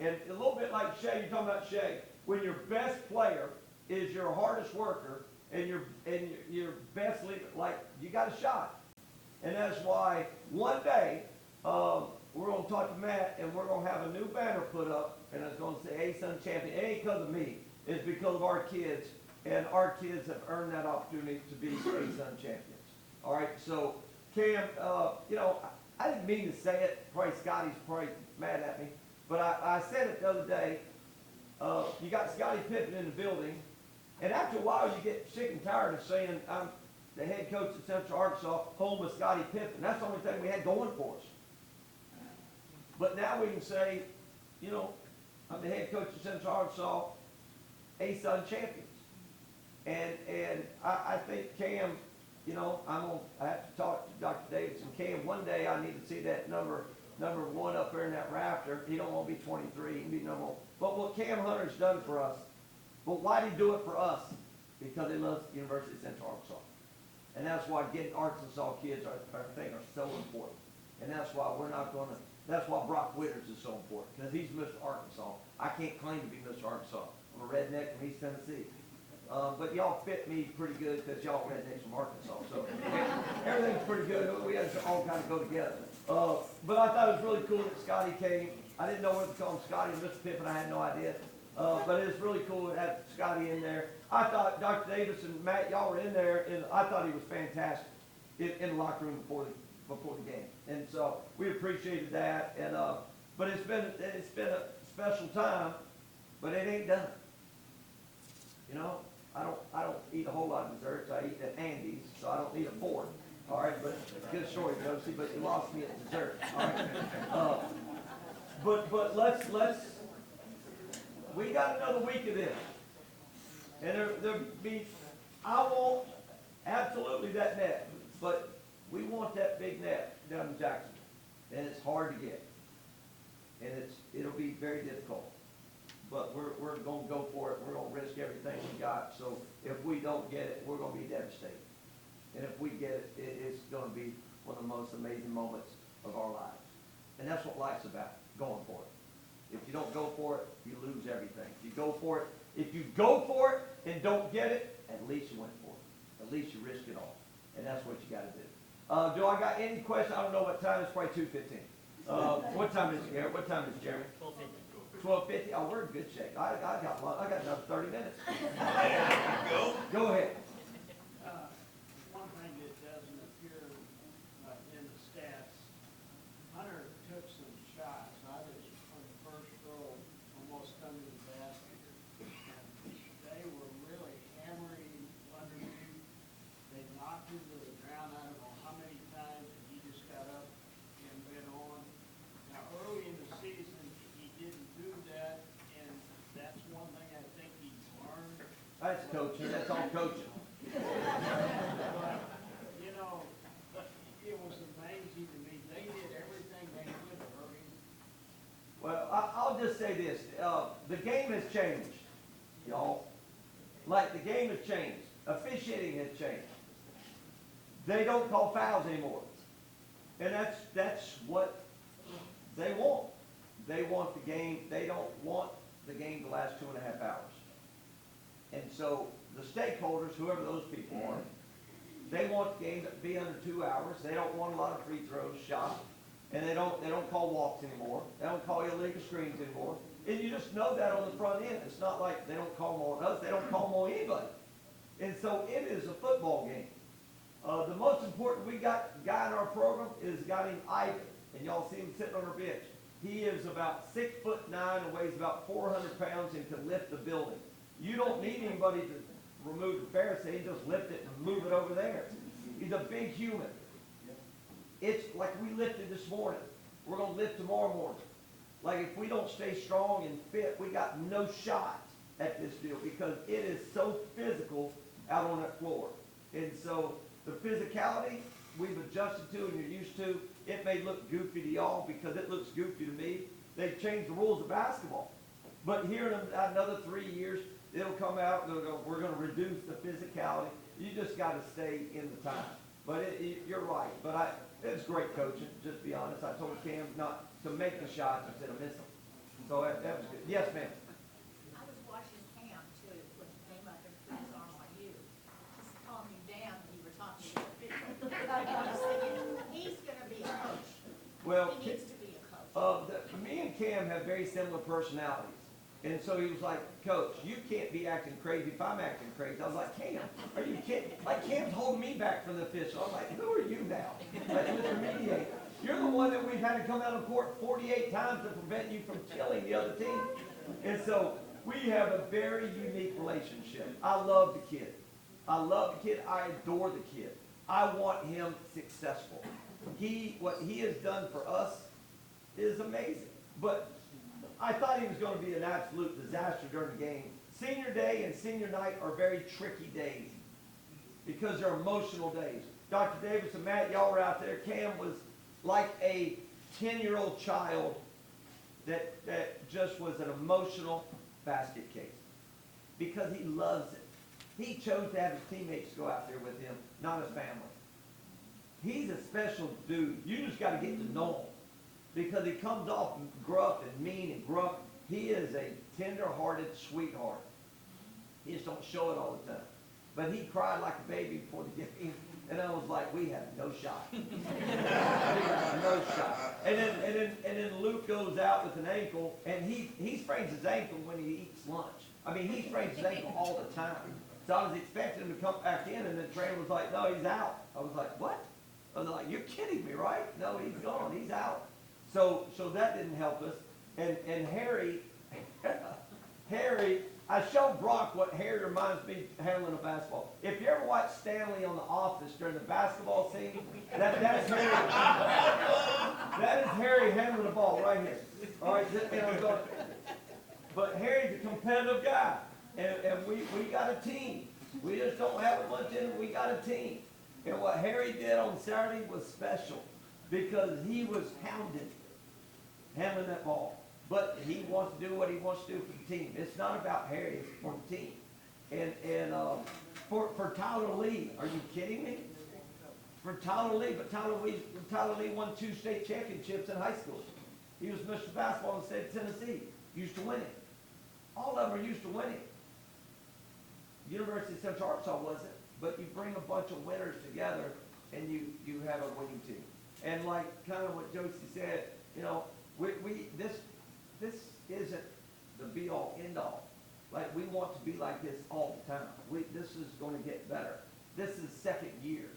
and a little bit like Shea, you're talking about Shea, when your best player is your hardest worker and your best leader, you got a shot. And that's why one day we're going to talk to Matt, and we're going to have a new banner put up, and it's going to say A-Sun Champion. It ain't because of me. It's because of our kids, and our kids have earned that opportunity to be A-Sun champions. All right, so Cam, I didn't mean to say it. Probably Scotty's probably mad at me. But I said it the other day. You got Scottie Pippen in the building, and after a while you get sick and tired of saying, I'm the head coach at Central Arkansas, home of Scottie Pippen. That's the only thing we had going for us. But now we can say, I'm the head coach at Central Arkansas, A-Sun champions. And I think Cam, I have to talk to Dr. Davidson. Cam, one day I need to see that number 1 up there in that rafter. He don't want to be 23. He can be number 1. But what Cam Hunter's done for us, but why did he do it for us? Because he loves the University of Central Arkansas. And that's why getting Arkansas kids, I think, are so important. And that's why that's why Brock Witters is so important, because he's Mr. Arkansas. I can't claim to be Mr. Arkansas. I'm a redneck from East Tennessee. But y'all fit me pretty good because y'all rednecks from Arkansas. So everything's pretty good. We had to all kind of go together. But I thought it was really cool that Scotty came. I didn't know whether to call him Scotty or Mr. Pippen. I had no idea. But it was really cool to have Scotty in there. I thought Dr. Davis and Matt, y'all were in there, and I thought he was fantastic in the locker room before the game. And so we appreciated that. And but it's been a special time, but it ain't done. I don't eat a whole lot of desserts. I eat at Andy's, so I don't need a fork. All right, but good story, Josey. But you lost me at dessert. All right. But let's we got another week of this, and I want absolutely that net, but we want that big net down in Jacksonville, and it's hard to get, and it'll be very difficult. But we're going to go for it. We're going to risk everything we got. So if we don't get it, we're going to be devastated. And if we get it, it's going to be one of the most amazing moments of our lives. And that's what life's about, going for it. If you don't go for it, you lose everything. If you go for it and don't get it, at least you went for it. At least you risked it all. And that's what you got to do. Do I got any questions? I don't know what time. It's probably 2:15. What time is it, Garrett? What time is it, Jeremy? 12:50. 12:50. Oh, we're in good shape. I got another 30 minutes. Go ahead. One thing that doesn't appear in the stats, Hunter took some shots. I was on the first row, almost under the basket. And they were really hammering underneath. They knocked him to the ground. I don't know how many times, and he just got up and went on. Now, early in the season, he didn't do that, and that's one thing I think he's learned. That's coaching. That's all coaching. But, it was amazing to me. They did everything they could to hurt him. Well, I'll just say this. The game has changed, y'all. The game has changed. Officiating has changed. They don't call fouls anymore. And that's what they want. They want the game. They don't want the game to last 2.5 hours. And so the stakeholders, whoever those people are, they want the game to be under 2 hours. They don't want a lot of free throws shot. And they don't call walks anymore. They don't call illegal screens anymore. And you just know that on the front end. It's not like they don't call them on us, they don't call them on anybody. And so it is a football game. The most important we got guy in our program is a guy named Ivan, and y'all see him sitting on our bench. He is about 6'9" and weighs about 400 pounds and can lift the building. You don't need anybody to remove the Pharisee, just lift it and move it over there. He's a big human. It's like we lifted this morning. We're going to lift tomorrow morning. Like if we don't stay strong and fit, we got no shot at this deal because it is so physical out on that floor. And so the physicality we've adjusted to and you're used to, it may look goofy to y'all because it looks goofy to me. They've changed the rules of basketball. But here in another 3 years, it'll come out and they'll go, we're going to reduce the physicality. You just got to stay in the time. But you're right. But it's great coaching, just to be honest. I told Cam not to make the shots instead of miss them. So that was good. Yes, ma'am. I was watching Cam too, when he came up and put his arm on you. Just calm you down when you were talking to the official. I was thinking, he's gonna be a coach. Well, He needs to be a coach. me and Cam have very similar personalities. And so he was like, Coach, you can't be acting crazy if I'm acting crazy. I was like, Cam, are you kidding? Like, Cam's holding me back from the official. I'm like, who are you now? Like, Mr. Mediator. You're the one that we've had to come out of court 48 times to prevent you from killing the other team. And so we have a very unique relationship. I love the kid. I love the kid. I adore the kid. I want him successful. What he has done for us is amazing. But I thought he was going to be an absolute disaster during the game. Senior day and senior night are very tricky days because they're emotional days. Dr. Davis and Matt, y'all were out there. Cam was like a 10-year-old child that just was an emotional basket case because he loves it. He chose to have his teammates go out there with him, not his family. He's a special dude. You just got to get to know him because he comes off gruff and mean and gruff. He is a tender-hearted sweetheart. He just don't show it all the time. But he cried like a baby before the game, and I was like, we have no shot. We have no shot. And then Luke goes out with an ankle, and he sprains his ankle when he eats lunch. I mean, he sprains his ankle all the time. So I was expecting him to come back in, and the trainer was like, no, he's out. I was like, what? I was like, you're kidding me, right? No, he's gone. He's out. So that didn't help us. And Harry, I showed Brock what Harry reminds me handling a basketball. If you ever watch Stanley on The Office during the basketball scene, that's Harry. That is Harry handling the ball right here. All right, but Harry's a competitive guy, and we got a team. We just don't have a bunch in it. We got a team. And what Harry did on Saturday was special because he was handling that ball. But he wants to do what he wants to do for the team. It's not about Harry, it's for the team. And for Tyler Lee, are you kidding me? For Tyler Lee, but Tyler Lee won 2 state championships in high school. He was Mr. Basketball in the state of Tennessee. Used to win it. All of them are used to winning. University of Central Arkansas wasn't, but you bring a bunch of winners together and you have a winning team. And like kind of what Josey said, you know, this isn't the be all end all. Like we want to be like this all the time. This is going to get better. This is second year.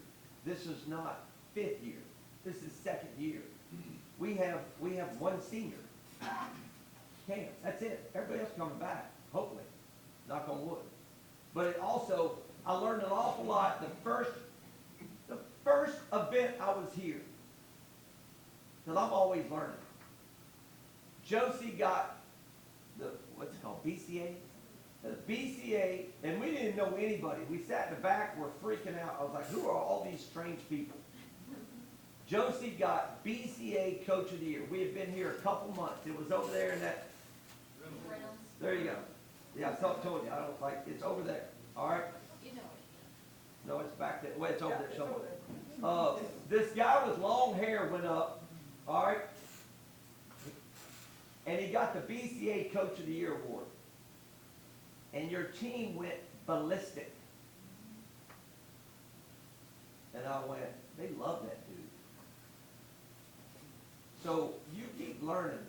This is not 5th year. This is second year. We have one senior. Cam, that's it. Everybody else coming back, hopefully. Knock on wood. But it also, I learned an awful lot. The first event I was here, because I'm always learning. Josey got what's it called, BCA? The BCA, and we didn't know anybody. We sat in the back, we're freaking out. I was like, who are all these strange people? Josey got BCA Coach of the Year. We had been here a couple months. It was over there in that. There you go. Yeah, I told you. I don't like. It's over there. All right. You know it. No, it's back there. Well, it's over there somewhere. This guy with long hair went up. All right. And he got the BCA Coach of the Year award. And your team went ballistic. And I went, they love that dude. So you keep learning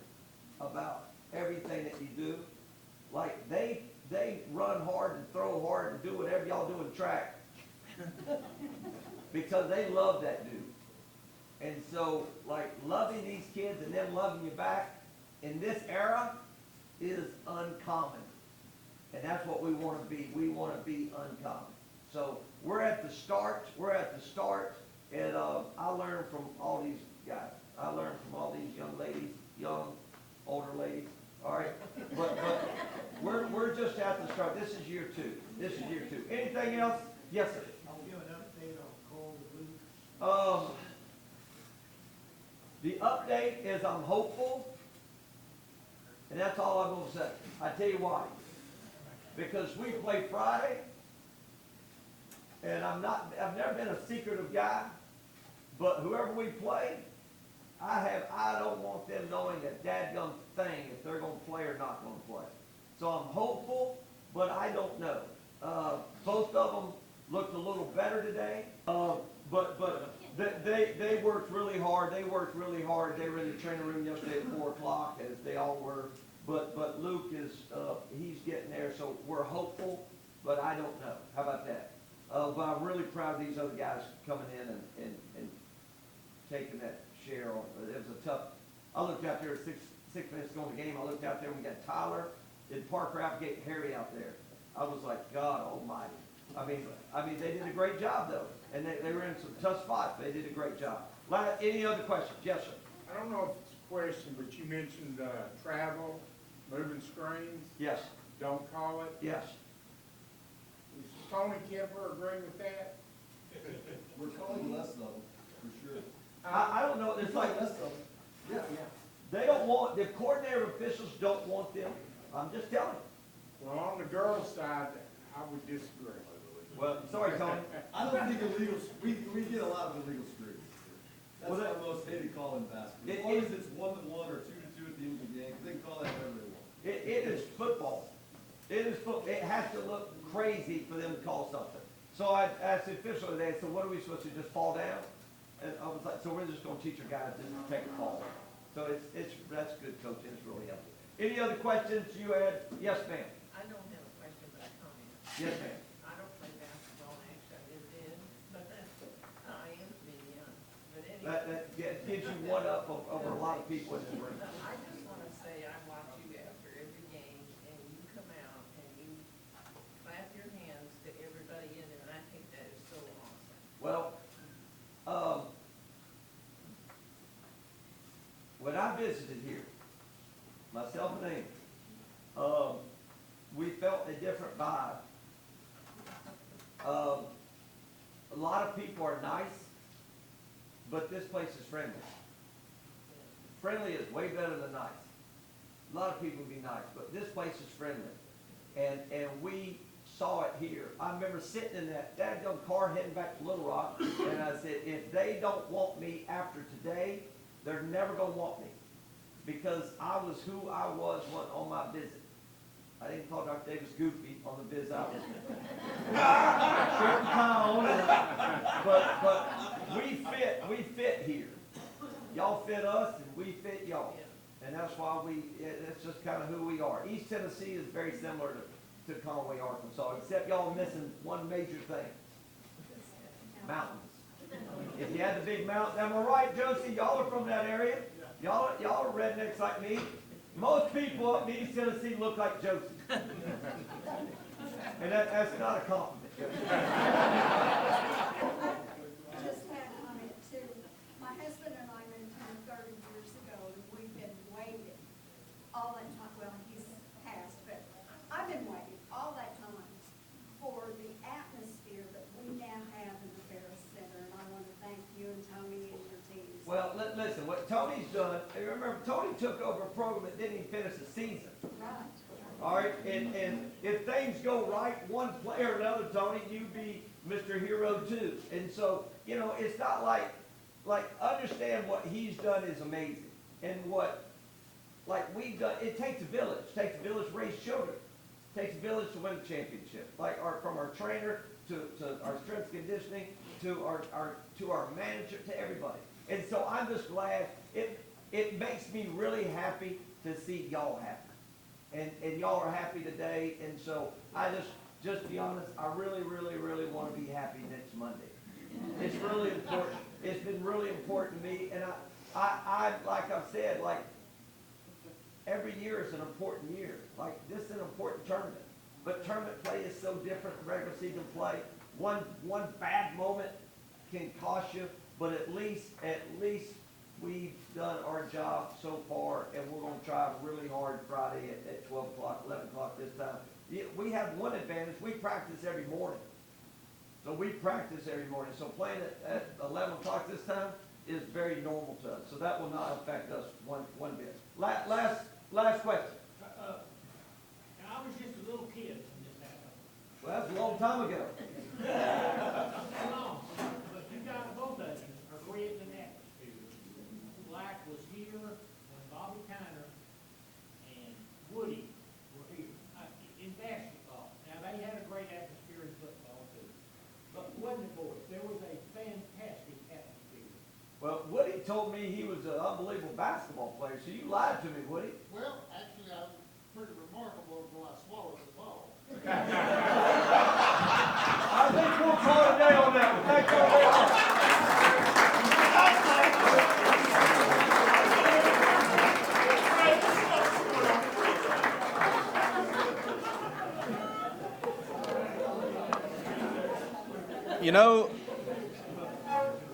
about everything that you do. Like, they run hard and throw hard and do whatever y'all do in track. Because they love that dude. And so, like, loving these kids and them loving you back in this era is uncommon. And that's what we want to be. We want to be uncommon. So we're at the start. And I learned from all these guys. I learned from all these young ladies, older ladies. All right, but we're just at the start. This is year 2. Anything else? Yes, sir. I'll give an update on Cole Luke. The update is I'm hopeful, and that's all I'm gonna say. I tell you why. Because we play Friday, and I've never been a secretive guy, but whoever we play, I don't want them knowing a dadgum thing if they're gonna play or not gonna play. So I'm hopeful, but I don't know. Both of them looked a little better today, but they worked really hard. They were in the training room yesterday at 4 o'clock, as they all were. But Luke is, he's getting there, so we're hopeful, but I don't know. How about that? But I'm really proud of these other guys coming in and taking that share on. It was a tough, I looked out there 6 minutes ago in the game. I looked out there and we got Tyler and Parker Applegate and Harry out there. I was like, God almighty. I mean, they did a great job though. And they were in some tough spots. They did a great job. Any other questions? Yes, sir. I don't know if it's a question, but you mentioned travel, moving screens. Yes. Don't call it. Yes. Does Tony Kemper agree with that? We're calling less of them, for sure. I don't know. It's like, Less of them. Yeah. they don't want, the coordinator officials don't want them. I'm just telling you. Well, on the girls' side, I would disagree. Well, sorry, Tony. I don't think illegal, we get a lot of illegal screws. That's Well, our most hated call in basketball. It- As long it- as it's 1-1 or 2-2 at the end of the game, they can call that whatever they want. It is football. It is football. It has to look crazy for them to call something. So I asked the official today, so what are we supposed to, just fall down? And I was like, so we're just gonna teach our guys to take a fall. So that's good coaching, it's really helpful. Any other questions you had? Yes, ma'am. I don't have a question, but a comment. Yes, ma'am. I don't play basketball, actually, I never did, but I am pretty young. But anyway, That gives you one up over a lot of people in this room. I just want to say, I watch you after every game, and you come out and you clap your hands to everybody in there, and I think that is so awesome. Well, when I visited here, myself and Amy, we felt a different vibe. A lot of people are nice, but this place is friendly. Friendly is way better than nice. A lot of people be nice, but this place is friendly. And we saw it here. I remember sitting in that dadgum car heading back to Little Rock, and I said, if they don't want me after today, they're never gonna want me. Because I was who I was on my visit. I didn't call Dr. Davis goofy on the visit I was. Shirt and tie on, but we fit here. Y'all fit us and we fit y'all. And that's why it's just kind of who we are. East Tennessee is very similar to Conway, Arkansas, except y'all missing one major thing. Mountains. If you had the big mountain, am I right, Josey? Y'all are from that area. Y'all are rednecks like me. Most people up in East Tennessee look like Josey. And that's not a compliment. Just had a comment too. My husband and I moved here 30 years ago, and we've been waiting all that time. Well, he's passed, but I've been waiting all that time for the atmosphere that we now have in the Ferris Center, and I want to thank you and Tony and your teams. Well, listen, what Tony's done, and remember, Tony took over a program that didn't even finish the season. Right. All right, and if things go right, one play or another, Tony, you be Mr. Hero too. And so, it's not like understand what he's done is amazing. And we've done, it takes a village. It takes a village to raise children. It takes a village to win the championship. From our trainer to our strength conditioning to our manager to everybody. And so I'm just glad if it makes me really happy to see y'all happy. And y'all are happy today, and so I just to be honest, I really, really, really want to be happy next Monday. It's really important. It's been really important to me, and I like I've said, like, every year is an important year. Like, this is an important tournament. But tournament play is so different from regular season play. One bad moment can cost you, but at least we've done our job so far, and we're going to try really hard Friday at 12 o'clock, 11 o'clock this time. We have one advantage. We practice every morning. So we practice every morning. So playing at 11 o'clock this time is very normal to us. So that will not affect us one bit. Last question. And I was just a little kid when this happened. Well, that's a long time ago. No, but you guys, both of you, are creating an atmosphere. Black was here when Bobby Kiner and Woody were here in basketball. Now, they had a great atmosphere in football too. But wasn't it, boys? There was a fantastic atmosphere. Well, Woody told me he was an unbelievable basketball player, so you lied to me, Woody. Well, actually, I was pretty remarkable until I swallowed the ball. I think we'll call it a day on that one. Thank you very much. You know,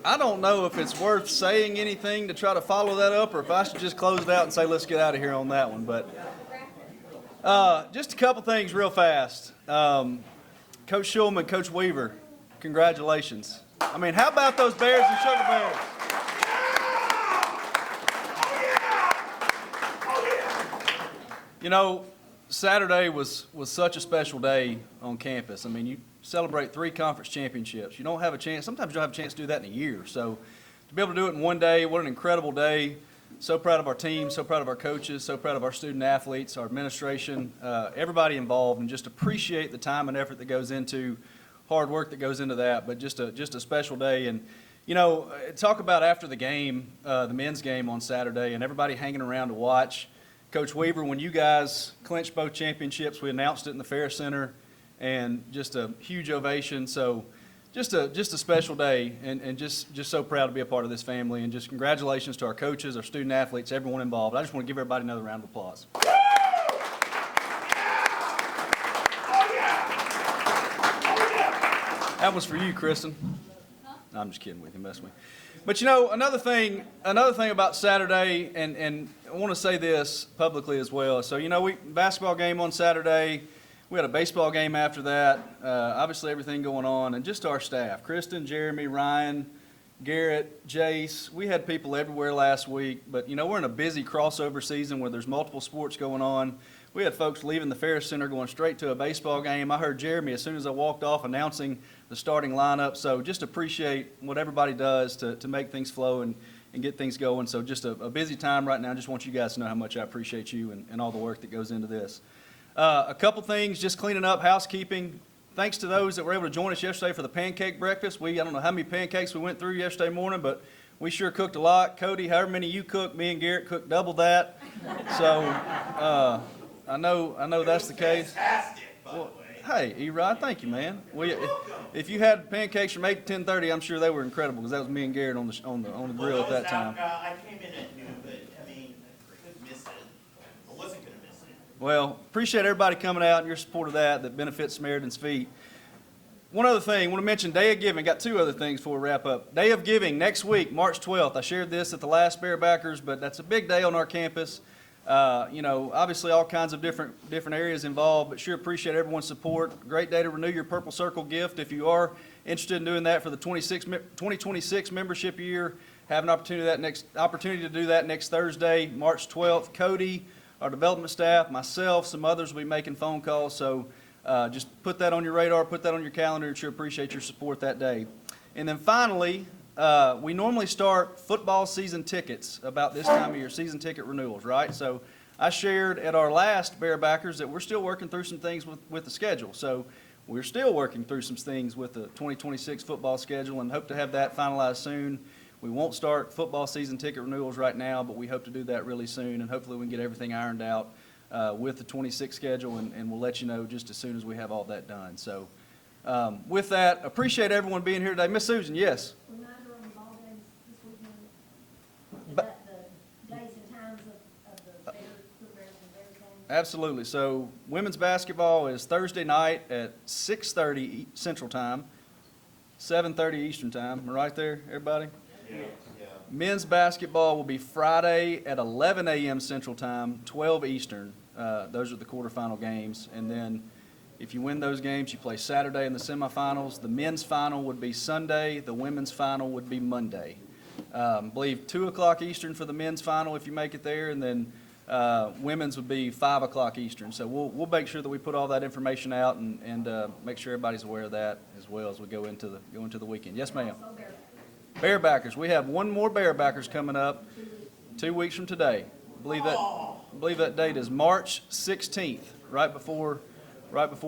I don't know if it's worth saying anything to try to follow that up, or if I should just close it out and say, let's get out of here on that one. But just a couple things real fast. Coach Shulman, Coach Weaver, congratulations. I mean, how about those Bears and Sugar Bears? You know, Saturday was such a special day on campus. I mean, you celebrate 3 conference championships. You don't have a chance, sometimes you don't have a chance to do that in a year. So to be able to do it in one day, what an incredible day. So proud of our team, so proud of our coaches, so proud of our student athletes, our administration, everybody involved, and just appreciate the time and effort that goes into, hard work that goes into that, but just a special day. And, you know, talk about after the game, the men's game on Saturday, and everybody hanging around to watch. Coach Weaver, when you guys clinched both championships, we announced it in the Fair Center, and just a huge ovation. So just a special day, and just so proud to be a part of this family, and just congratulations to our coaches, our student athletes, everyone involved. I just want to give everybody another round of applause. That was for you, Kristen. No, I'm just kidding with you, messing with you. But you know, another thing about Saturday, and I want to say this publicly as well. So, you know, basketball game on Saturday. We had a baseball game after that. Obviously, everything going on, and just our staff: Kristen, Jeremy, Ryan, Garrett, Jace. We had people everywhere last week. But you know, we're in a busy crossover season where there's multiple sports going on. We had folks leaving the Fair Center going straight to a baseball game. I heard Jeremy as soon as I walked off announcing the starting lineup. So just appreciate what everybody does to make things flow and get things going. So just a busy time right now. Just want you guys to know how much I appreciate you and all the work that goes into this. A couple things, just cleaning up, housekeeping. Thanks to those that were able to join us yesterday for the pancake breakfast. I don't know how many pancakes we went through yesterday morning, but we sure cooked a lot. Cody, however many you cooked, me and Garrett cooked double that. So I know that's the case. Well, hey, E-Rod, thank you, man. If you had pancakes from 8 to 10:30, I'm sure they were incredible, because that was me and Garrett on the grill at that time. I came in at noon, but I mean, I couldn't miss it. I wasn't going to miss it. Well, appreciate everybody coming out and your support of that benefits Samaritan's Feet. One other thing, I want to mention Day of Giving. Got 2 other things before we wrap up. Day of Giving next week, March 12th. I shared this at the last Barebackers, but that's a big day on our campus. You know, obviously all kinds of different areas involved, but sure appreciate everyone's support. Great day to renew your Purple Circle gift. If you are interested in doing that for the 2026 membership year, have an opportunity to do that next Thursday, March 12th. Cody, our development staff, myself, some others will be making phone calls. So just put that on your radar, put that on your calendar, and sure appreciate your support that day. And then finally, we normally start football season tickets about this time of year, season ticket renewals, right? So I shared at our last Barebackers that we're still working through some things with the schedule. So we're still working through some things with the 2026 football schedule and hope to have that finalized soon. We won't start football season ticket renewals right now, but we hope to do that really soon, and hopefully we can get everything ironed out with the 26 schedule, and we'll let you know just as soon as we have all that done. So with that, appreciate everyone being here today. Miss Susan, yes? Reminder on the ball games this weekend, is Ba- that the days and times of the Bears and Bears games? Absolutely. So women's basketball is Thursday night at 6:30 Central Time, 7:30 Eastern Time. Am I right there, everybody? Yeah. Men's basketball will be Friday at 11 a.m. Central Time, 12 Eastern. Those are the quarterfinal games. And then if you win those games, you play Saturday in the semifinals. The men's final would be Sunday. The women's final would be Monday. I believe 2 o'clock Eastern for the men's final if you make it there, and then women's would be 5 o'clock Eastern. So we'll make sure that we put all that information out and make sure everybody's aware of that as well as we go into the weekend. Yes, ma'am. So Bears. Bearbackers, we have one more Bearbackers coming up 2 weeks from today. I believe that date is March 16th, right before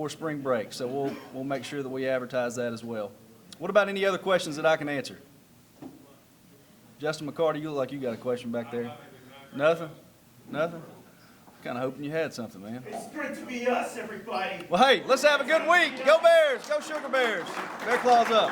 spring break. So we'll make sure that we advertise that as well. What about any other questions that I can answer? Justin McCarty, you look like you got a question back there. Nothing? Nothing? Kind of hoping you had something, man. It's good to be us, everybody. Well, hey, let's have a good week. Go Bears. Go Sugar Bears. Bear claws up.